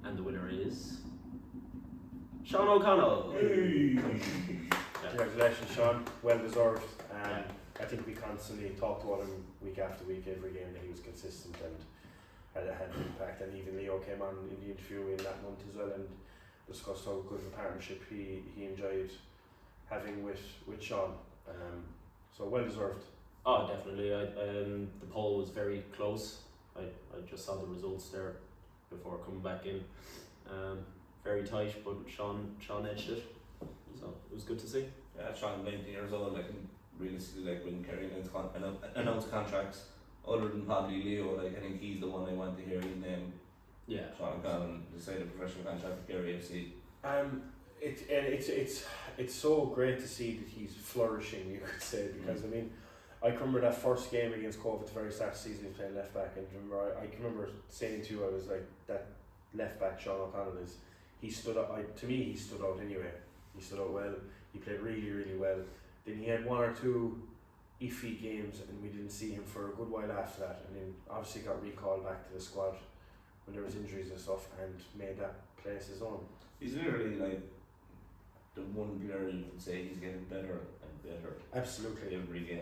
And the winner is Sean O'Connell. Congratulations, Sean. Well deserved. I think we constantly talked about him week after week, every game that he was consistent and had an impact. And even Leo came on in the interview in that month as well and discussed how good of a partnership he enjoyed having with Sean. So well deserved. Oh, definitely. The poll was very close. I just saw the results there before coming back in. Very tight, but Sean edged it. So it was good to see. Yeah, Sean, 19 years old. I can really see like when Kerry announced contracts. Other than probably Leo, like I think he's the one I want to hear his name. Yeah. Sean O'Connell decided a professional contract with KerryFC. It's so great to see that he's flourishing, you could say, because I mean, I can remember that first game against Cove at the very start of the season, he was playing left back, and I can remember saying to you, I was like, that left back Sean O'Connell he stood up. To me, he stood out anyway. He stood out well. He played really, really well. Then he had 1 or 2 iffy games, and we didn't see him for a good while after that. And then obviously got recalled back to the squad when there was injuries and stuff, and made that place his own. He's literally like the one player you can say he's getting better and better. Absolutely. Every game.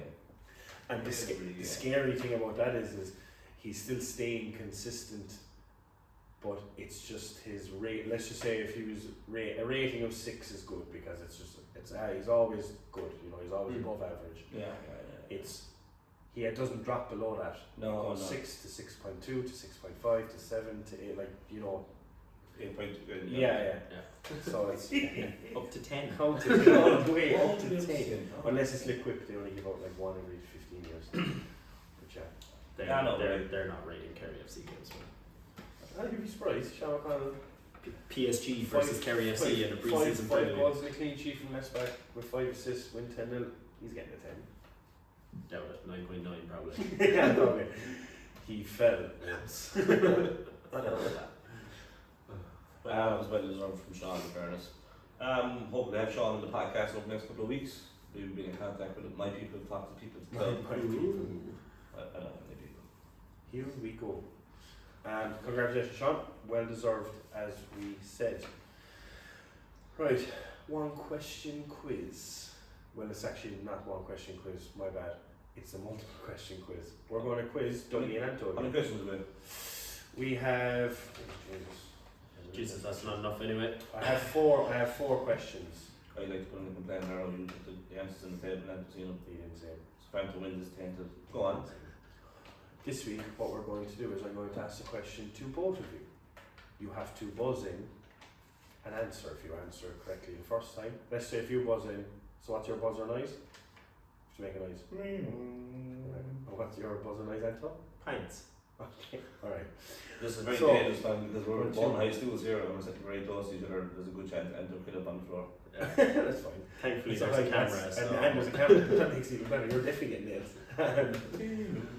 And the scary thing about that is he's still staying consistent, but it's just his rate. Let's just say if he was a rating of 6 is good, because he's always good. You know, he's always above average. Yeah. He doesn't drop below that. No. 6 to 6.2 to 6.5 to 7 to 8. Like, you know. 8.2. Yeah. So it's Up to 10. all the way up to 10. Unless it's Liquid, they only give out like 1 every 15 years. But yeah. They're not rating KerryFC games. I'd be surprised. Sean O'Connell. PSG versus KerryFC in a pre-season 5 goals and a clean sheet from left back with 5 assists, win 10-0. He's getting a 10. Doubt it. 9.9 probably. Yeah, probably. He fell once. It was well deserved from Sean, in fairness. Hopefully have Sean on the podcast over the next couple of weeks. We've been in contact with my people, talked to people. I don't know many people. Here we go. Congratulations, Sean. Well deserved, as we said. Right, 1 question quiz. Well, it's actually not 1 question quiz, my bad. It's a multiple question quiz. We're going to quiz Dougie and Anto. How many questions have we? We have. Jesus, that's not enough anyway. I have four questions. I like to put in the complaint now. You put the answers on the table and see them. He didn't say. So Anto wins this 10 to go on. This week, what we're going to do is I'm going to ask a question to both of you. You have to buzz in and answer if you answer it correctly the first time. Let's say if you buzz in, so what's your buzzer noise? To make a noise. Right. And what's your buzzer noise, Anto? Pints. Okay, alright. This is very So- dangerous time because we're We're one high schools here and we're sitting very close to each other. There's a good chance Anto could up on the floor. That's fine. Thankfully, So there's a like camera. that's- So. and there's a camera, that makes it even better. You're definitely getting it.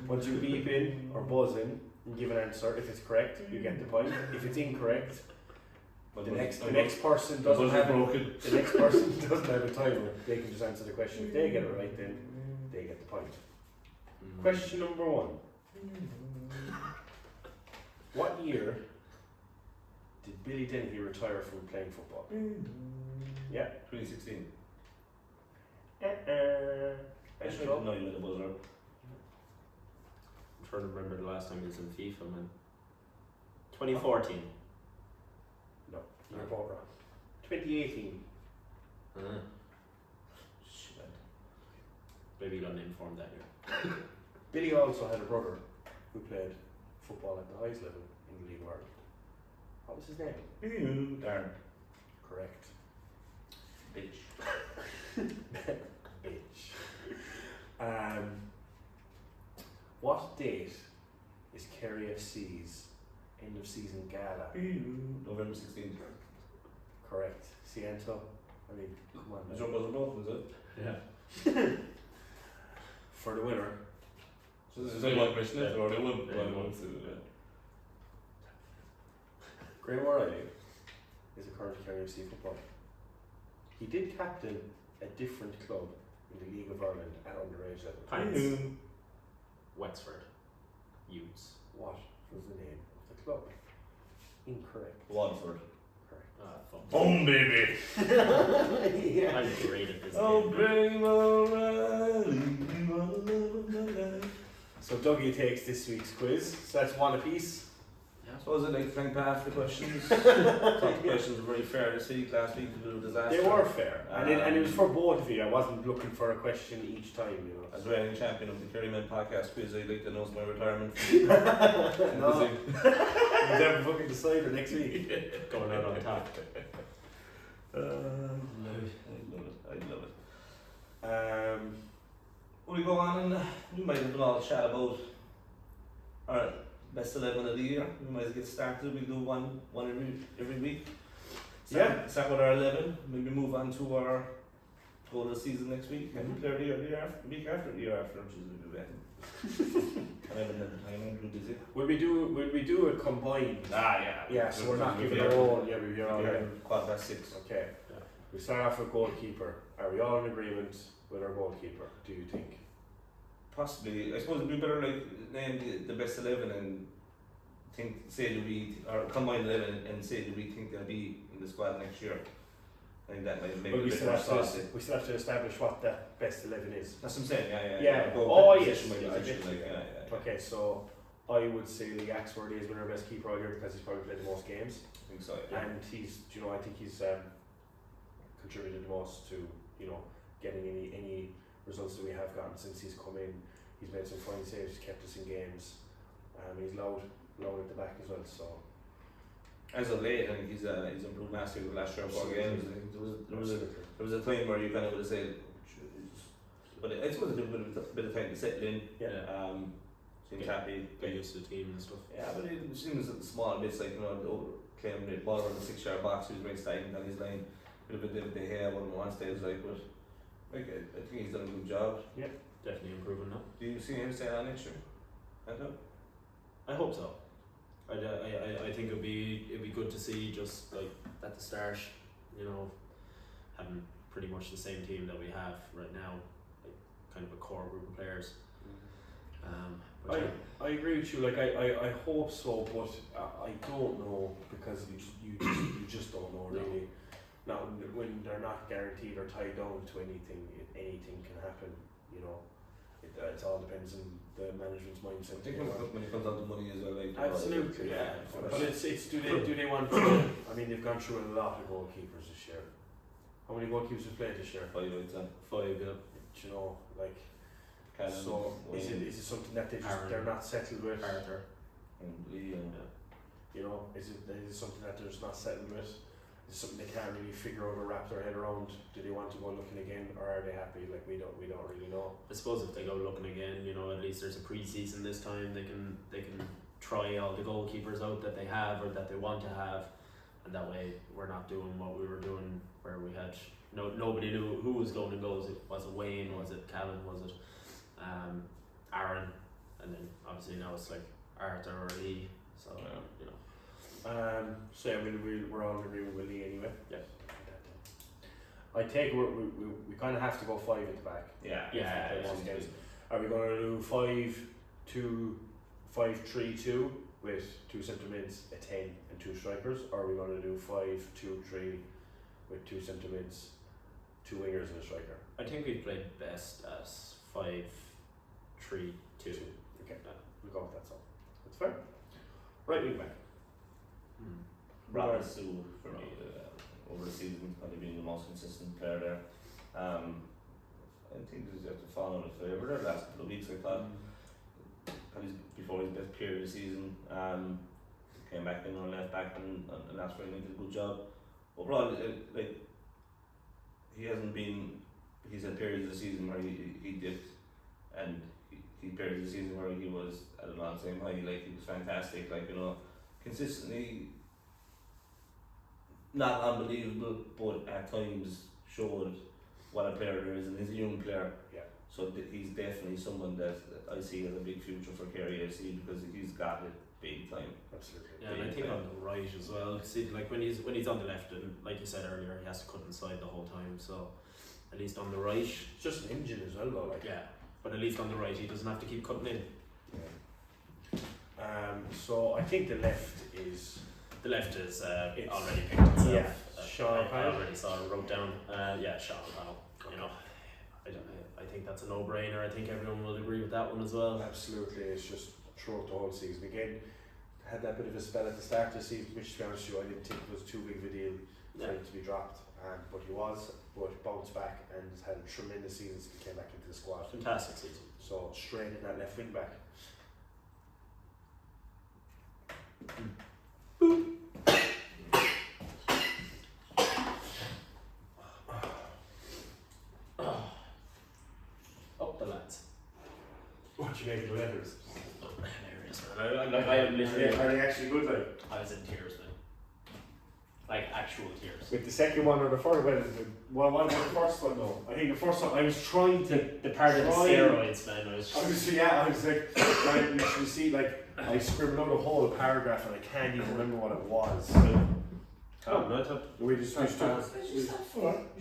Once you beep in or buzz in and give an answer, if it's correct, you get the point. If it's incorrect, But the next person doesn't have broken. the next person doesn't have a timer. They can just answer the question. If they get it right, then they get the point. Question number 1. What year did Billy Dennehy retire from playing football? Yeah. 2016. I I should know you with the buzzer. I'm trying to remember the last time he was in FIFA, man. 2014. No, you're both wrong. 2018. Shit. Maybe he got named for him that year. Billy also had a brother who played football at the highest level in the League of Ireland. What was his name? Darn. Correct. Bitch. Bitch. What date is KerryFC's end of season gala? November 16th. Correct. See, Anto? I mean, come on. Is man. your buzzer both, is it? Yeah. For the winner, So this is only one question, is it? Or they won? Yeah, Well, they won. so, yeah. Graham O'Reilly is a current KerryFC footballer. He did captain a different club in the League of Ireland at underage level. Pints. Wexford. Utes. What was the name of the club? Incorrect. Waterford. Correct. Ah, fuck. Boom, baby. Yeah. I'm great at this Oh, game. Graham O'Reilly, you are the love of my life. So Dougie takes this week's quiz. So that's one apiece. I suppose I'd like to thank Pat for the questions. Thought the questions were very fair this week. Last week was a bit of a disaster. They were fair, and it was for both of you. I wasn't looking for a question each time, you know. As reigning champion of the Kerrymen Podcast quiz, I'd like to announce my retirement. No, we'll never fucking decide it next week. Going out on top. I love it. Will we go on and we might have all chat about our best 11 of the year. We might as well get started. We do one every week. Start with our 11. Maybe move on to our goal of the season next week. And play the year after, week after, the year after, which is a bit bad. I haven't had the time. I'm too busy. Will we do a combined? Yeah. Yeah, so we're not giving our own. Yeah, we're all right. Quarter past 6. Okay. Yeah. We start off with goalkeeper. Are we all in agreement with our goalkeeper? Do you think? Possibly. I suppose it'd be better like name the best 11 and or combine 11 and say do we think they'll be in the squad next year. I think that might make But a we bit still more have saucy. to establish what the best 11 is. That's what I'm saying. Yeah. Yeah. Go Oh, position yes. by Yeah, position, definitely. like, yeah. Okay, so I would say Lee Axworthy has been our best keeper all year because he's probably played the most games, I think so. Yeah. and I think he's contributed the most to getting any results that we have gotten since he's come in. He's made some fine saves, kept us in games. He's loud at the back as well. So As of late, I think he's improved massively the last 3 or 4 games. I think there was a time where you kind of would have said, but I suppose it took a bit of time to settle in. yeah. Seems happy. Get used to the team and stuff. Yeah, but it seems small bits like claiming the ball around the 6-yard box, he was very stagnant on his line. A bit of a David De Gea, one stage like, but like I think he's done a good job. Definitely improving now. Do you see him staying on next year? Anto? I hope so. I think it'd be good to see just like at the start, having pretty much the same team that we have right now, like kind of a core group of players. But I agree with you. Like I hope so, but I don't know because you just don't know really. Now when they're not guaranteed or tied down to anything, anything can happen. it all depends on the management's mindset. I think when it comes down to money as well, like Absolutely, yeah. But it's do they want to? I mean, they've gone through a lot of goalkeepers this year. How many goalkeepers have played this year? 5 I'd say. 5, yeah. Do you know, like, Callum, so is Wayne, it something that Aaron, they're not settled with? Arthur. and Lee and You know, is it something that they're just not settled with? Is it something they can't really figure out or wrap their head around? Do they want to go looking again, or are they happy? Like we don't really know. I suppose if they go looking again, you know, at least there's a pre-season this time. They can try all the goalkeepers out that they have or that they want to have, and that way we're not doing what we were doing where we had nobody knew who was going to goals. Was it Wayne? Was it Callum? Was it Aaron? And then obviously now it's like Arthur or Lee. So you know. So yeah, we're all in agreement with Lee anyway. Yeah. I take we kind of have to go 5 at the back. Yeah. Are we going to do 5-2-5-3-2 with 2 centre mids, a 10 and 2 strikers, or are we going to do 5-2-3 with 2 centre mids, 2 wingers and a striker? I think we played best as 5-3-2. Okay, we'll go with that. So that's fair. Right wing back. Robert Sue for me over the season, probably being the most consistent player there. I think he's have to fall out of favour there the last couple of weeks. I thought probably before his best period of the season, came back in on left back and that's where he did a good job. Overall, like he hasn't been. He's had periods of the season where he dipped, and he periods of the season where he was at an all-time high. Like he was fantastic. Like you know, consistently. Not unbelievable, but at times showed what a player there is, and he's a young player. Yeah. So he's definitely someone that I see as a big future for KerryFC because he's got it big time. Absolutely. Yeah, and I think on the right as well. See, like when he's on the left, and like you said earlier, he has to cut inside the whole time. So at least on the right, It's just an engine as well, though. Like but at least on the right, he doesn't have to keep cutting in. Yeah. So I think the left is. The left is already picked itself. Yeah, Sean I Powell. already saw it, wrote down. Sean Powell. You know, I think that's a no-brainer. I think everyone will agree with that one as well. Absolutely, it's just throughout the whole season. Again, had that bit of a spell at the start of the season, which to be honest with you, I didn't think was too big of a deal for him to be dropped, but he was. But bounced back and has had a tremendous season since he came back into the squad. Fantastic season. So straight in that left wing back. Up the lads. What you make of the letters? Hilarious, man. I am literally. Are they actually good, like? I was in tears, man. Like actual tears. With the second one or the first one? What about the first one though? I think the first one I was trying to The part of the steroids, man. I I was like trying to actually see, like I scribbled out a whole paragraph and I can't even remember what it was. We just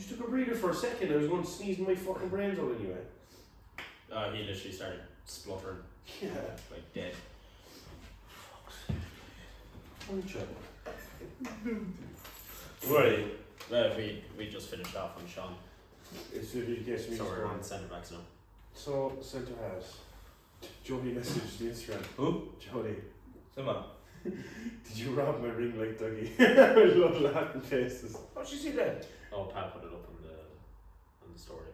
took a breather for a second. I was going to sneeze my fucking brains out anyway. He literally started spluttering. Yeah. Like dead. Right. We just finished off on Sean. So We're on centre backs now. So centre halves. Jody messaged the Instagram. Who? Jody, Someone. did you rob my ring like Dougie? I love laughing faces. How'd you see that? Oh, Pat put it up on the story.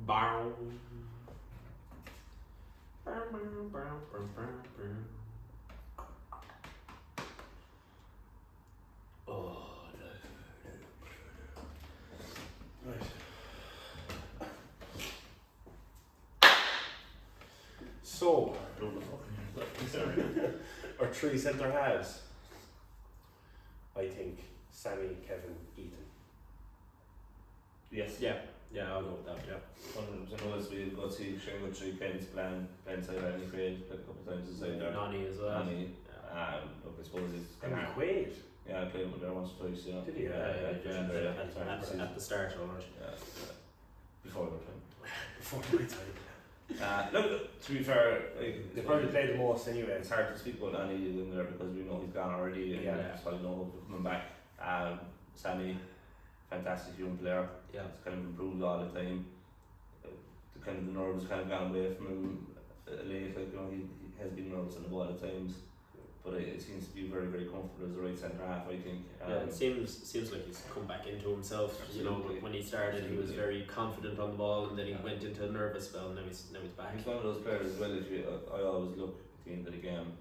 Bow. Oh, Right. So, our 3 centre halves. I think Sammy, Kevin, Ethan. Yes. yeah, I'll go with that. Yeah. 100% as we go see Shane with 3 Ken's plan side and he played a couple of times inside there. Nani as well. Nani. Yeah. Look, I suppose it's And Quaid. yeah, I played with there once or twice, yeah. Did he? At the start, alright. Yeah. Before the time. Before my time. Look, to be fair, like, They probably played the most anyway. it's hard to speak about Annie in there because we know he's gone already and Yeah. there's probably no hope of coming back. Sammy, fantastic young player. Yeah. He's kind of improved all the time. The kind of the nerves kind of gone away from him late. Like, you know, he has been nervous on the ball at times, but it seems to be very, very comfortable as a right centre half, I think. Yeah, it seems like he's come back into himself. Absolutely. You know, when he started, he was very confident on the ball, and then he went into a nervous spell. And now he's back. He's one of those players as well. I always look at the end of the game,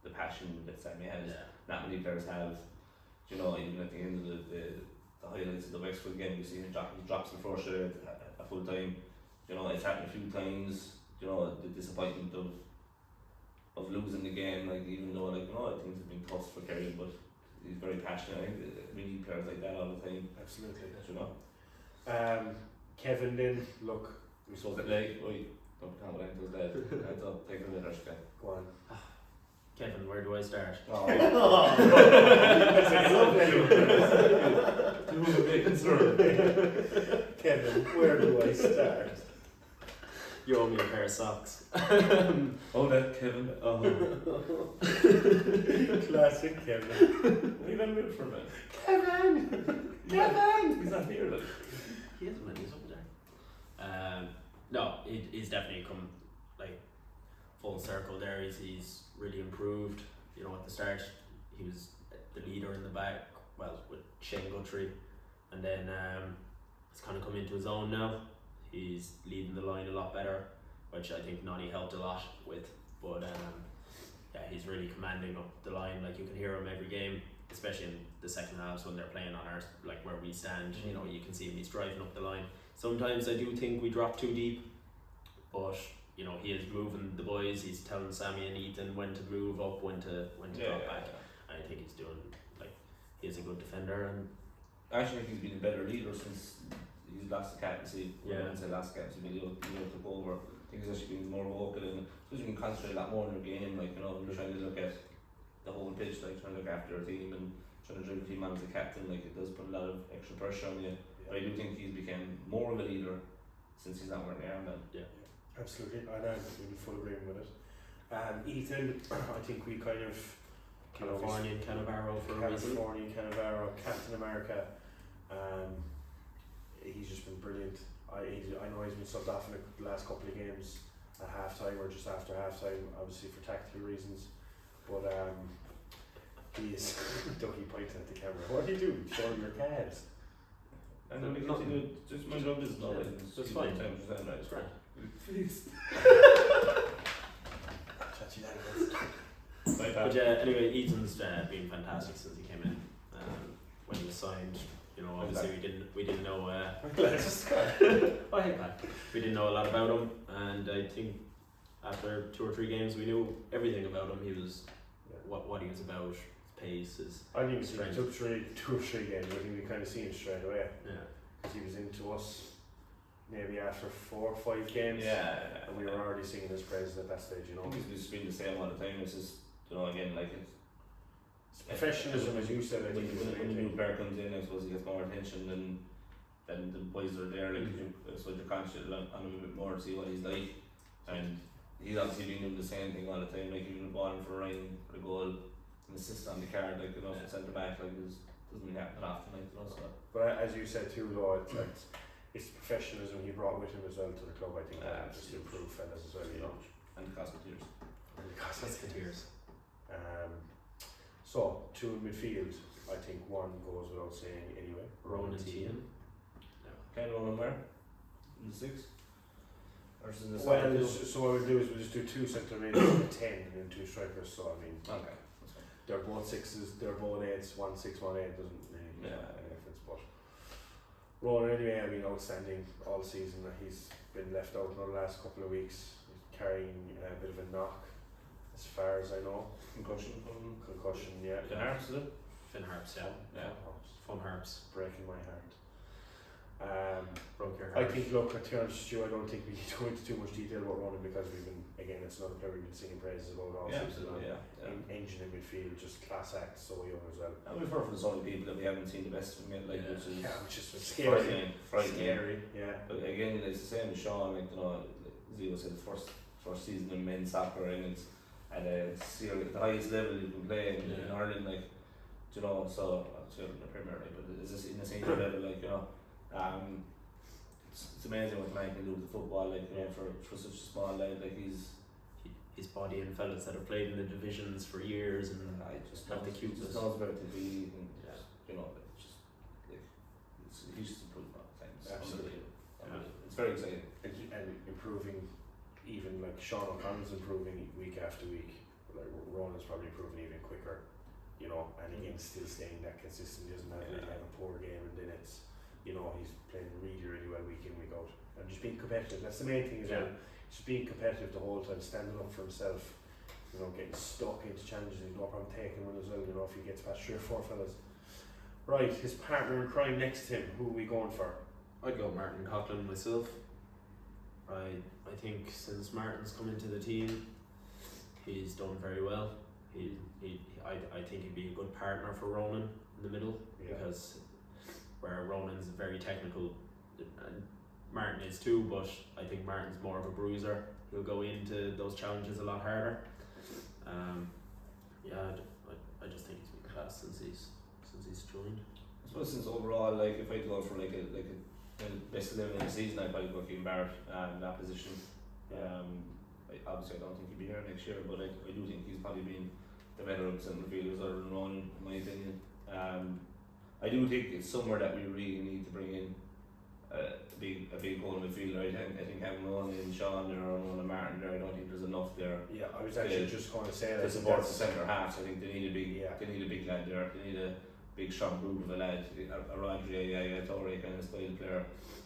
the passion that Sammy has. Yeah. Not many players have. You know, even at the end of the highlights of the Wexford game, you see him he drops the first shot a full time. You know, it's happened a few times. You know, the disappointment of losing the game, like, even though, like, you know, things have been tough for Kerry, but he's very passionate. I think we need players like that all the time. Absolutely. You know. Kevin, then look, we saw But like, wait, don't count what Anto's dead. Anto, take a minute, okay. Go on. Kevin, where do I start? Oh, Kevin, where do I start? You owe me a pair of socks. oh, that Kevin. Oh. Classic Kevin. We've been good for a minute. Kevin! Kevin! He's not here, like. He isn't, man. He's over there. No, he's definitely come like full circle there. He's really improved. You know, at the start, he was the leader in the back, well, with Shane Guthrie, and then he's kind of come into his own now. He's leading the line a lot better, which I think Nani helped a lot with. But yeah, he's really commanding up the line. Like, you can hear him every game, especially in the second halves when they're playing on our, like, where we stand. You know, you can see him. He's driving up the line. Sometimes I do think we drop too deep, but you know, he is moving the boys. He's telling Sammy and Ethan when to move up, when to drop back. I think he's doing, like, he's a good defender, and I actually think he's been a better leader since he's lost the captaincy. Yeah. I wouldn't say lost the captaincy, but he took over. I think he's actually been more vocal, and he's been concentrating a lot more in the game. Like, you know, we're trying to look at the whole pitch, like trying to look after a team and trying to drive the team on as a captain. Like, it does put a lot of extra pressure on you. But I do think he's become more of a leader since he's not wearing the armband. yeah. Absolutely, and I'm in full agreement with it. Ethan, I think we kind of Californian Cannavaro for a reason. Californian Cannavaro, Captain America. He's just been brilliant. I know he's been subbed off in the last couple of games at half time or just after half time, obviously for tactical reasons. But he is Ducky pointing at the camera. What are you doing? Showing your calves. And then we continue, just mind your own business. That's fine. That's Great. Please. Touchy But yeah, anyway, Ethan's been fantastic since he came in. When he was signed, you know, obviously we didn't know. Oh, hey, Pat. We didn't know a lot about him, and I think after 2 or 3 games, we knew everything about him. He was what he was about, his pace, his I think it strength. took 2 or 3 games. I think we kind of seen it straight away. Yeah. Because he was into us maybe after 4 or 5 games. Yeah. And we were already singing his praises at that stage, you know. I think it's been the same all the time. It's just, you know, again, like it's Professionalism, as you said, I think is the when a main new thing. player comes in, I suppose he gets more attention than the boys that are there. Like, so you're conscious on him a bit more to see what he's like. And he's obviously been doing the same thing all the time. Like, even the ball in for Ryan for the goal, an assist on the card, like, you know, centre back, like, doesn't really happen often, like, you know. So. But as you said too, though, it's professionalism he brought with him as well to the club. I think that just improved fellas as well, you know. And the cost of tears. Because That's the tears. So 2 in midfield, I think 1 goes without saying anyway. Ronan Tian. Kind of on where? In the 6? Or is it in the Well, second? so what we'll do is we'll just do 2 centre mids and 10 and then 2 strikers. So I mean, Okay, that's fine. they're both 6s, they're both 8s. 1 6, 1 8 doesn't really make Yeah. any difference. But Ronan anyway, I mean, outstanding all season. He's been left out in the last couple of weeks. He's carrying a bit of a knock, as far as I know. Concussion from Yeah. the Harps, is it? Finn Harps, yeah. Yeah. Fun Harps. Breaking my heart. Broke your I heart. think, look, to be honest with you, I don't think we need to go into too much detail about Ronan because we've been, again, it's another player we've been singing praises about all Yeah, season. absolutely, yeah. Engine in midfield, just class act, so young as well. And we've heard from so many people that we haven't seen the best of him yet, like, which is Which is scary. frightening. Scary, yeah. But again, it's the same as Sean, like, you know, Zio said, first season in men's soccer, and it's at the highest level you can play in Ireland, like, you know, so still in the Premier League, but it's in the senior level, like, you know. It's amazing what the man can do with the football, like, you know, for such a small lad, like his body and fellas that have played in the divisions for years and I just have the cuteness. just knows about the league and you know, it's just like he's just improved all the time. It's Absolutely. unbelievable. It's very exciting. And improving, even like Sean O'Connell's improving week after week. Like Ronan's probably improving even quicker, you know, and again still staying that consistent. He doesn't really have a poor game, and then it's, you know, he's playing really well week in, week out, and just being competitive. That's the main thing as well. Just being competitive the whole time, standing up for himself, you know, getting stuck into challenges. He's no problem taking one as well, you know, if he gets past 3 or 4 fellas. Right, his partner in crime next to him, who are we going for? I'd go Martin Coughlin myself. I think since Martin's come into the team, he's done very well. I think he'd be a good partner for Ronan in the middle, because where Ronan's very technical and Martin is too, but I think Martin's more of a bruiser. He'll go into those challenges a lot harder. I just think he's been class since he's joined. I suppose since overall, like if I had to go for like a best 11 in the season, I'd probably go Keane Barrett in that position. Obviously I don't think he'll be here next year, but I do think he's probably been the better of centre fielders other than Ronan, in my opinion. I do think it's somewhere that we really need to bring in a big goal midfielder. I think having Ronan and Sean there or Ronan and Martin there, I don't think there's enough there. Yeah, I was actually just going to say that. To support the centre halves, I think they need a big lad there. They need a big strong brute of a lad, a Rodri, a Torre kind of style player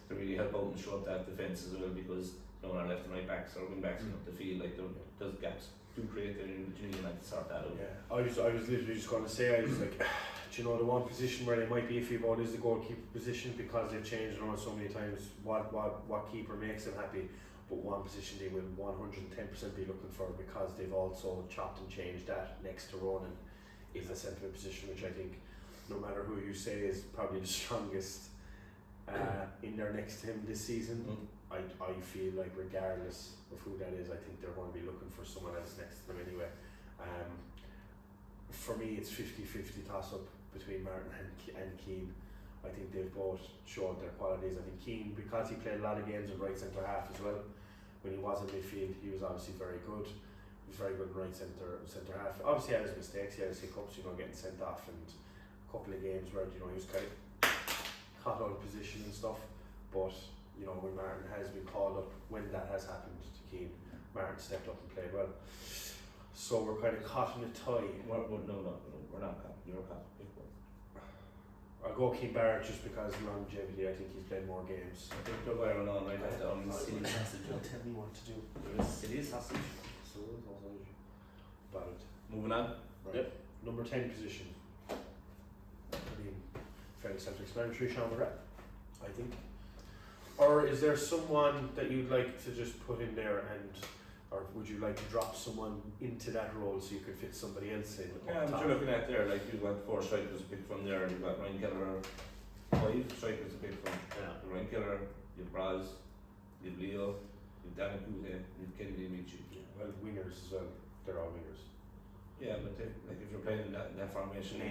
to really help out and show up that defence as well, because you know, our left and right backs or wing backs up the field, like those gaps do create there, and you need to sort that out. Yeah, I was literally just going to say, I was like, do you know, the one position where they might be iffy about is the goalkeeper position, because they've changed around so many times what keeper makes them happy, but one position they will 110% be looking for, because they've also chopped and changed that next to Ronan, is the centre position, which I think no matter who you say is probably the strongest in there next to him this season. I feel like regardless of who that is, I think they're going to be looking for someone else next to them anyway. For me, it's 50-50 toss up between Martin and Keane. I think they've both showed their qualities. I think Keane, because he played a lot of games in right centre half as well, when he was in midfield, he was obviously very good. He was very good in right centre half. Obviously, he had his mistakes, he had his hiccups, you know, getting sent off, and a couple of games where, you know, he was kind of caught out of position and stuff. But you know, when Martin has been called up, when that has happened to Keane, Martin stepped up and played well. So we're kind of caught in a tie. No, we're not caught. You're caught. I'll go Keane Barrett just because longevity. I think he's played more games. I think they're going on right now. Silly sausage. Don't tell me what to do. Silly sausage. So sausage. Valid. Moving on. Right. Yep. Number 10 position. I mean, fairly self-explanatory, Sean Moret, I think. Or is there someone that you'd like to just put in there, or would you like to drop someone into that role so you could fit somebody else in? Yeah, what you're looking at there, like you've got 4 strikers to pick from there. You've got Ryan Keller, 5 strikers to pick from. Yeah. Ryan Keller, you've Braz, you've Leo, you've Danny Kute, you've Kennedy Michi. Yeah, well, wingers as well. They're all wingers. Yeah, but like if you're playing in that formation,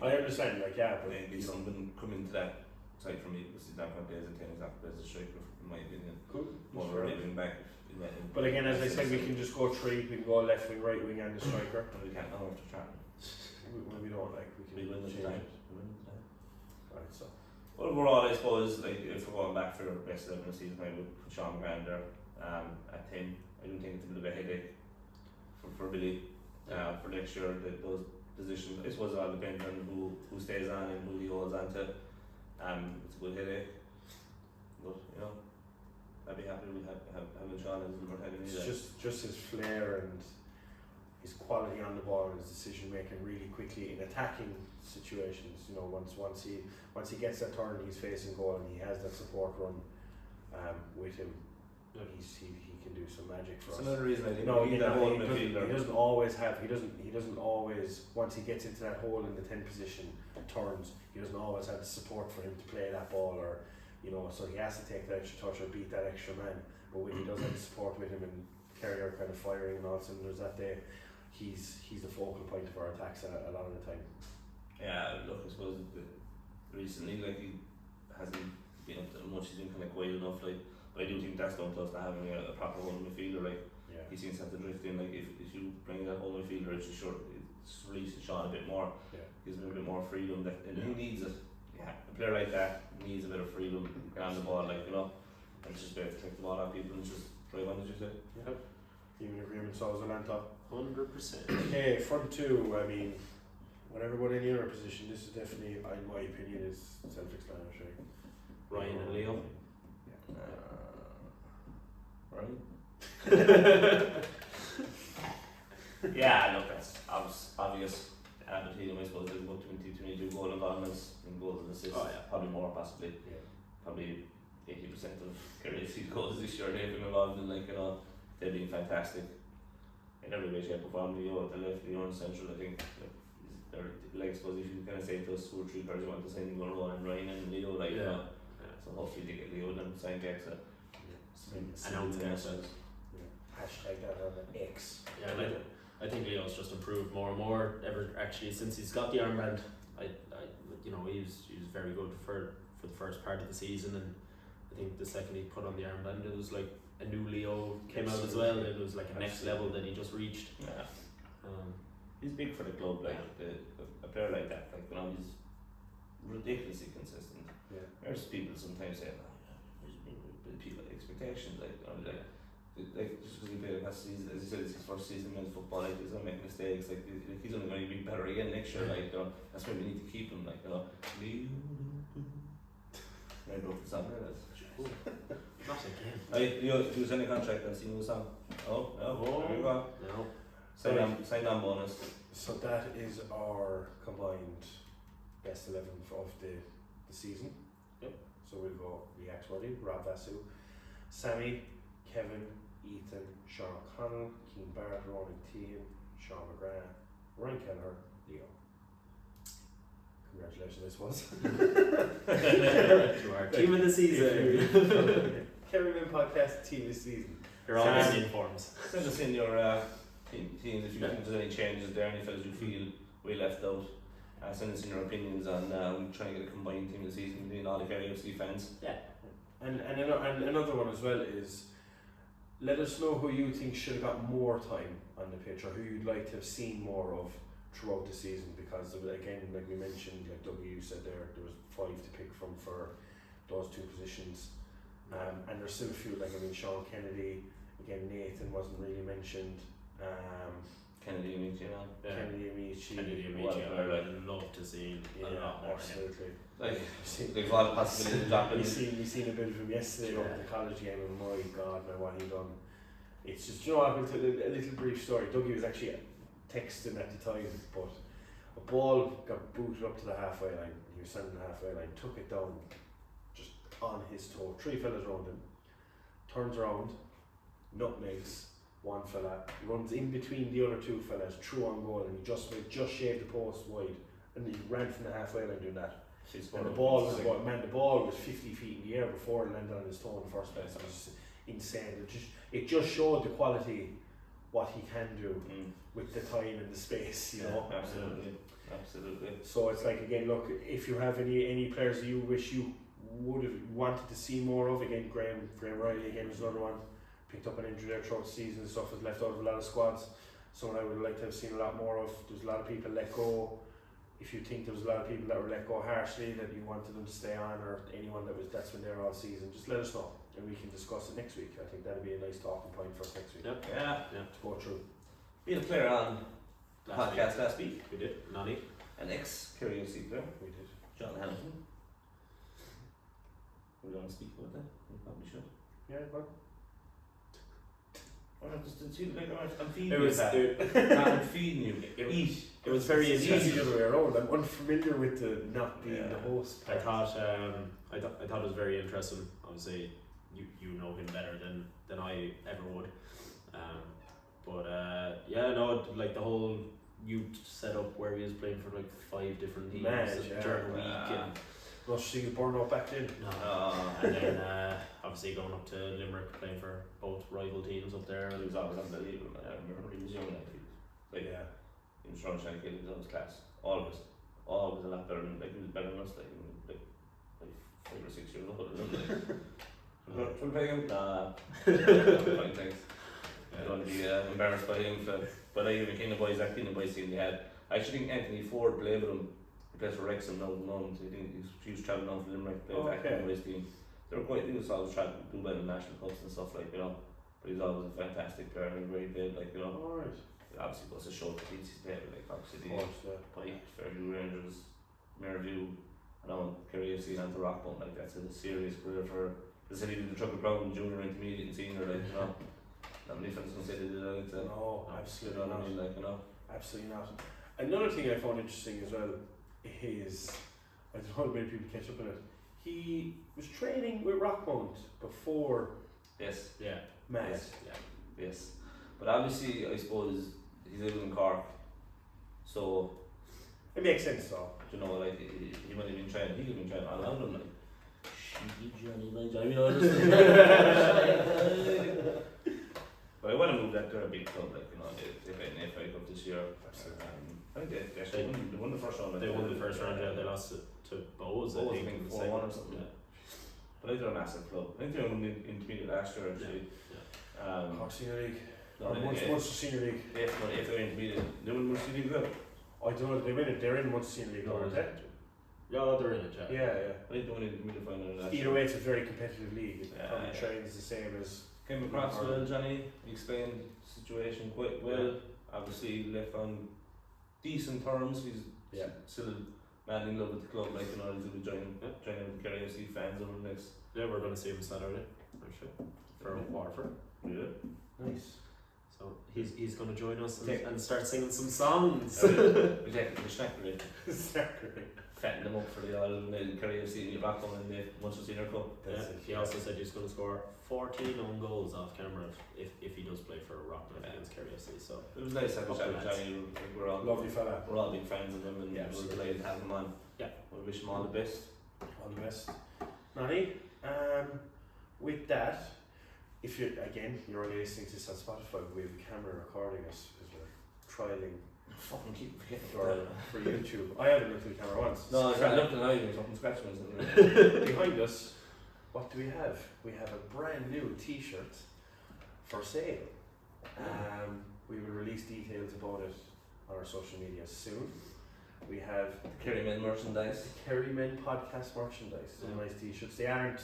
I understand, like, yeah, but Gleason wouldn't come into that side for me, because he's not going to play as a 10, he's not going to play as a striker, in my opinion. cool. More of a right wing back. But again, as I said, we can just go 3. We can go left wing, right wing, and the striker. We can't know after trying. We don't like. We can We win the change time. it. Right, so. Overall, I suppose, like if we're going back for the best 11 of the season, I would put Sean McGrath there at 10. I do think it's a bit of a headache for Billy for next year. Those positions, I suppose, it all depends on who stays on and who he holds on to. It's a good headache, but you know, I'd be happy with having Sean as number 10. It's just his flair and his quality on the ball and his decision making really quickly in attacking situations. You know, once he gets that turn, he's facing goal and he has that support run with him. He can do some magic for us. That's another reason I think No, he doesn't always have. He doesn't always. Once he gets into that hole in the 10 position, turns. He doesn't always have the support for him to play that ball, or you know. So he has to take that extra touch or beat that extra man. But when he does have the support with him and Kerry are kind of firing and all cylinders that day, he's the focal point of our attacks a lot of the time. Yeah, look, I suppose recently, like, he hasn't been up to much, he's been kind of quiet enough, like, but I do think that's down to us not having a proper home midfielder, like, Yeah. he seems to have to drift in, like, if you bring that home midfielder, it's releases Sean a bit more, Yeah. gives him a bit more freedom, and Yeah. he needs it. Yeah, a player like that needs a bit of freedom, get on the ball, like, you know, and just be able to take the ball out of people and just drive on, as you say. Yeah. Even agreement, so is Anto. 100%. Okay, front two, I mean, whatever about any other position, this is definitely, in my opinion, is self-explanatory. Ryan and Leo. Right? Yeah, look, that's obvious. But he, I suppose, there's about 22 goal involvements and goals and assists. Oh, yeah. Probably more, possibly. Yeah. Probably 80% of KerryFC goals this year they've been involved in, like, you know, they've been fantastic in every way, shape or form. Leo at the left, Leo in central, I think. Like, I suppose if you kind of say to us 2 or 3 players you want to sign, you're going to run Ryan and Leo, like, you know. So hopefully they get Leo and sign Jack. So Announce themselves. Hashtag that on the X. Yeah, and I think Leo's just improved more and more actually since he's got the armband. I you know, he was very good for the first part of the season, and I think the second he put on the armband, it was like a new Leo came out as well. It was like a next level that he just reached. Yeah. He's big for the club, like a player like that. Like, you know, he's ridiculously consistent. Yeah. There's people sometimes saying, people expectations, like, you know, like just because he played last season, as you said, it's his first season in football, like, he's gonna make mistakes, like he's only going to be better again next year, like, you know, that's why we need to keep him, like, you know. I broke the song there, Not again. if you was any contract, I've seen the song. Oh, no, there you go. No. Sign on bonus. So that is our combined best 11 of the season. Yep. So we'll go React Worthy, Rob Vasu, Sammy, Kevin, Ethan, Sean O'Connell, Keen Barrett, Ronan Teahan, Sean McGrath, Ryan Kelleher, Leo. Congratulations, I suppose. To our team of the season. Kerrymen Podcast team this season. You're always in forms. Send us in your teams if you think there's any changes there, any fellas you feel we left out. Send us in your opinions on we'll try and get a combined team of the season between all the KerryFC fans. Yeah. And another one as well is, let us know who you think should have got more time on the pitch, or who you'd like to have seen more of throughout the season, because again, like we mentioned, like W said there was 5 to pick from for those 2 positions, and there's still a few, like, I mean, Sean Kennedy, again, Nathan wasn't really mentioned, Kennedy and Amici, you know. Kennedy Amici, I would love to see a lot more. absolutely. Like, there's a lot of possibilities happening. We seen a bit of him yesterday over the college game, and my God, man, what he done. It's just, you know, I'll tell you a little brief story. Dougie was actually texting at the time, but a ball got booted up to the halfway line. He was standing the halfway line, took it down just on his toe. 3 fellas around him, turns around, nutmegs one fella, runs in between the other 2 fellas, through on goal, and he just shaved the post wide, and he ran from the halfway line doing that. And the ball was 50 feet in the air before it landed on his toe in the first place. It was insane. It just showed the quality, what he can do with the time and the space, you know. Absolutely. So it's like, again, look, if you have any players that you wish you would have wanted to see more of, again, Graham Riley again was another one. Picked up an injury there throughout the season, stuff was left out of a lot of squads. Someone I would like to have seen a lot more of. There's a lot of people let go. If you think there was a lot of people that were let go harshly, that you wanted them to stay on, or anyone that's been there all season, just let us know and we can discuss it next week. I think that'll be a nice talking point for us next week. Yep. Yeah. To go through. We had a player on the podcast last week. We did. Nani. An ex-KerryFC player. We did. John Hamilton. We don't speak about that. We probably should. Yeah, well. I'm feeding you. I'm feeding you. Eat. It was very It's interesting. the other way around. I'm unfamiliar with the not being the host. I thought it was very interesting. Obviously, you know him better than I ever would. Like the whole youth setup where he was playing for like 5 different teams during the week. And Well, she was born up back then. and then obviously going up to Limerick, playing for both rival teams up there. He was always unbelievable. I remember he was young, like, Yeah. he was trying to kill, he was always class. Always. Oh, it was a lot better than, like, he was better than us, like 5 or 6 years old. We'll play him? Nah. Fine, thanks. I don't want to be embarrassed by him. But I even King of Boys, that King of Boys team they had. I actually think Anthony Ford played with him. He plays for Wrexham now at the moment. I think he was travelling on for Limerick, played with that King of Boys team. They were quite, he was always trying to do well in national cups and stuff, like, you know. But he's always a fantastic player and where he played, like, you know. Alright. It obviously goes to show the teams he's played with, like, obviously the Pike, Fairview Rangers, Merview, I know KerryFC and Anto Rockbone, like, that's a serious career for the city with the Triple Crown, junior, intermediate and senior, like, you know. Not many fans can say they did that. No, absolutely you know not. what I mean, like, you know. Absolutely not. Another thing I found interesting as well is, I don't know how many people catch up on it, he was training with Rockmount before Yes. Yeah. Matt. Yes. Yes. But obviously, I suppose, he's living in Cork, so, It makes sense though. you know, like, he might have been training, he could have been training all around him, like, shit, Johnny, my Johnny, you know, but I want to move that to a big club, like, you know, they played an FA Cup this year. Absolutely. I think they actually won the first round. They won the first round, yeah, they lost it to Bowes, I think, in the 4-1 second. or something. Yeah. But I think they're a massive club. I think they won the intermediate last year, actually. Cork Senior League. No, Or Munster Senior League. if they're intermediate, they won Munster League well. I don't know if they win it, they're in Munster Senior League, aren't they? Yeah, they're in it, yeah. Yeah. I think they won the intermediate final last year. Either way, it's a very competitive league. It Yeah, probably yeah. trains the same as. Came across well, Johnny. He explained the situation quite well. Obviously, left on decent terms. He's still madly in love with the club. Like, you know, he's going to be joining with the KerryFC fans over the next. Yeah, we're going to see him Saturday, actually, for Waterford. Yeah. Nice. So he's going to join us and start singing some songs. Exactly, the snack rate. Exactly. Fatting them up for the all in the KerryFC and back on in the Munster Senior Cup. He also said he's going to score 14 own goals off camera if he does play for Rockland against KerryFC. So It was nice to have a chat with Johnny. We're all Lovely fella. We're all big fans of him and we're delighted to have him on. Yeah. We wish him all the best. All the best. Manny, with that, if you're only listening to this on Spotify, we have a camera recording us because we're trialing Fucking keep forgetting for YouTube. I haven't looked at the camera once. No, I looked at it, fucking scratching us. Behind us, what do we have? We have a brand new t-shirt for sale. We will release details about it on our social media soon. We have Kerrymen merchandise. the Kerrymen Podcast merchandise. Some nice t-shirts. They aren't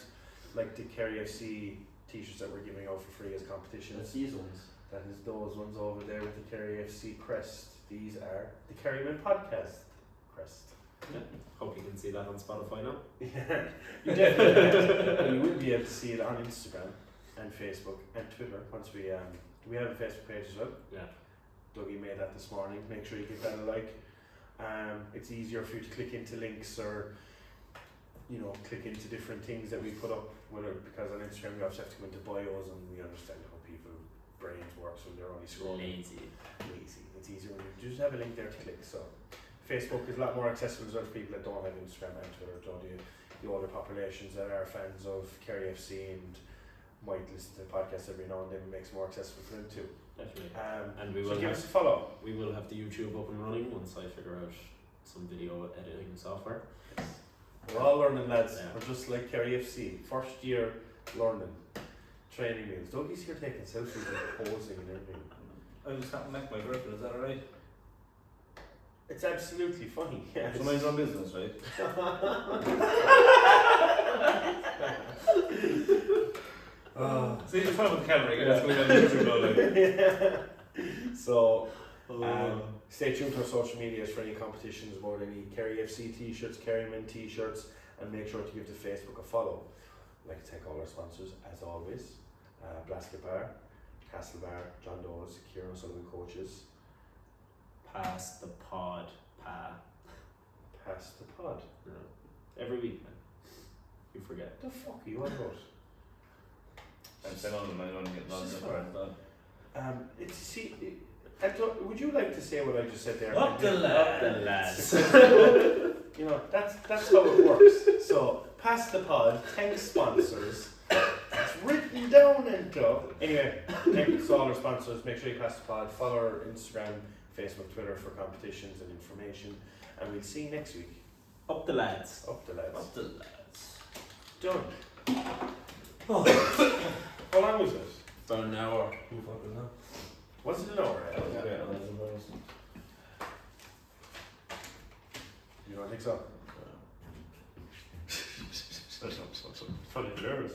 like the KerryFC t-shirts that we're giving out for free as competitions. these ones. That is those ones over there with the KerryFC crest. These are the Kerrymen Podcast crest. Yeah. Hope you can see that on Spotify now. Yeah, you definitely can. You will be able to see it on Instagram and Facebook and Twitter once we we have a Facebook page as well. Yeah. Dougie made that this morning. Make sure you give that a like. It's easier for you to click into links or click into different things that we put up. Because on Instagram you have to go into bios and we understand how people brains works when they're only scrolling. Lazy. It's easier when you just have a link there to click. So Facebook is a lot more accessible as well for people that don't have Instagram and Twitter, the older populations that are fans of KerryFC and might listen to the podcast every now and then. It makes it more accessible for them too. Definitely. And we so will give have, us a follow. we will have the YouTube up and running once I figure out some video editing software. We're all learning, lads. Yeah. We're just like KerryFC, first year learning, training wheels. Dougie's here taking selfies and posing and everything. I was tapping back my girlfriend, is that alright? It's absolutely funny. Yeah, So mine's on business, right? See, it's fun with the camera, you guys going on YouTube now, like. So, stay tuned to our social medias for any competitions about any KerryFC t-shirts, Kerrymen t-shirts, and make sure to give the Facebook a follow. I'd like to thank all our sponsors, as always. Blasket Bar, Castle Bar, John Doe's, Kieran Sullivan Coaches. Pass the pod, Pass the pod. No. Every week, man. You forget. What the fuck are you on about? I'm saying on them, I don't get lost in the Anto, would you like to say what I just said there? Up the lads. That's how it works. So, pass the pod, thanks sponsors. It's written down, Anto. Anyway, thanks to all our sponsors. Make sure you pass the pod. Follow our Instagram, Facebook, Twitter for competitions and information. And we'll see you next week. Up the lads. Up the lads. Up the lads. Done. Oh. How long was it? About an hour. Who fuck is that? Was it an hour? Yeah, no, that's embarrassing. You don't think so? Funny nervous.